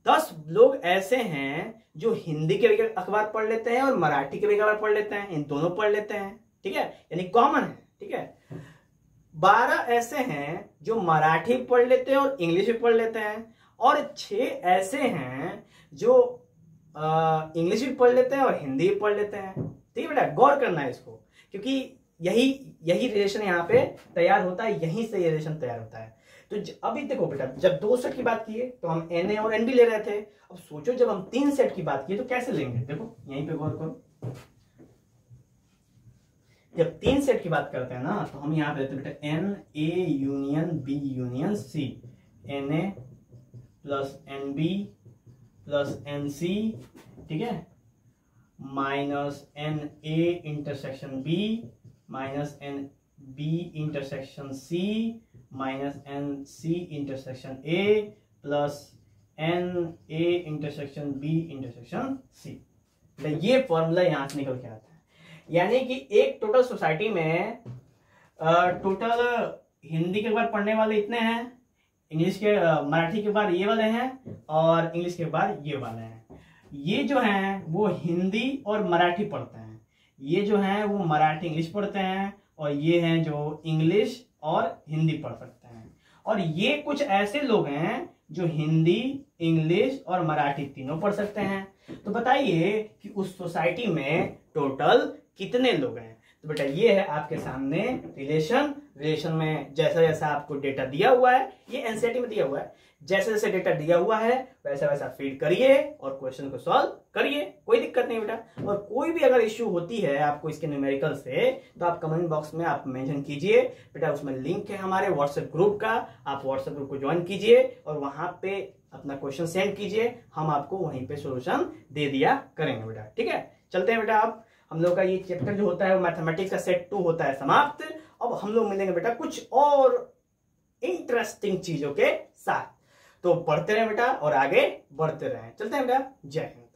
10 लोग ऐसे हैं जो हिंदी के भी अखबार पढ़ लेते हैं और मराठी के भी अखबार पढ़ लेते हैं, इन दोनों पढ़ लेते हैं। ठीक है, यानी कॉमन है। ठीक है, 12 ऐसे हैं जो मराठी पढ़ लेते हैं और इंग्लिश भी पढ़ लेते हैं और 6 ऐसे हैं जो इंग्लिश भी पढ़ लेते हैं और हिंदी भी पढ़ लेते हैं। ठीक है बेटा, गौर करना है इसको, क्योंकि यही रिलेशन यहाँ पे तैयार होता है, यहीं से ये रिलेशन तैयार होता है। तो अभी देखो बेटा, जब 2 सेट की बात किए तो हम एन ए और एन बी ले रहे थे। अब सोचो जब हम 3 सेट की बात किए तो कैसे लेंगे, देखो यहीं पे गौर करो। जब 3 सेट की बात करते हैं ना, तो हम यहाँ पे लेते हैं बेटा n A union B union C, n A plus n B plus n C, ठीक है, minus n A intersection B minus n B intersection C minus n C intersection A plus n A intersection B intersection C. ये formula यहां से निकल के आता है, यानी कि एक टोटल सोसाइटी में टोटल हिंदी के बाद पढ़ने वाले इतने हैं, इंग्लिश के मराठी के बाद ये वाले हैं और इंग्लिश के बाद ये वाले हैं। ये जो हैं वो हिंदी और मराठी पढ़ते हैं, ये जो हैं वो मराठी इंग्लिश पढ़ते हैं और ये हैं जो इंग्लिश और हिंदी पढ़ सकते हैं। और ये कुछ ऐसे लोग हैं जो हिंदी, इंग्लिश और मराठी तीनों पढ़ सकते हैं। तो बताइए कि उस सोसाइटी में टोटल कितने लोग हैं। तो बेटा ये है आपके सामने रिलेशन में जैसा जैसा आपको डेटा दिया हुआ है, ये एनसीईआरटी में दिया हुआ है, जैसे जैसे डेटा दिया हुआ है वैसा वैसा फीड करिए और क्वेश्चन को सॉल्व करिए, कोई दिक्कत नहीं बेटा। और कोई भी अगर इश्यू होती है आपको इसके न्यूमेरिकल से, तो आप कमेंट बॉक्स में आप मेंशन कीजिए बेटा, उसमें लिंक है हमारे व्हाट्सएप ग्रुप का, आप व्हाट्सएप ग्रुप को ज्वाइन कीजिए और वहां पे अपना क्वेश्चन सेंड कीजिए, हम आपको वहीं पे सोल्यूशन दे दिया करेंगे बेटा। ठीक है, चलते हैं बेटा। आप हम लोग का ये चैप्टर जो होता है वो मैथमेटिक्स का सेट 2 होता है समाप्त। अब हम लोग मिलेंगे बेटा कुछ और इंटरेस्टिंग चीजों के साथ, तो पढ़ते रहे बेटा और आगे बढ़ते रहे। चलते हैं बेटा, जय हिंद।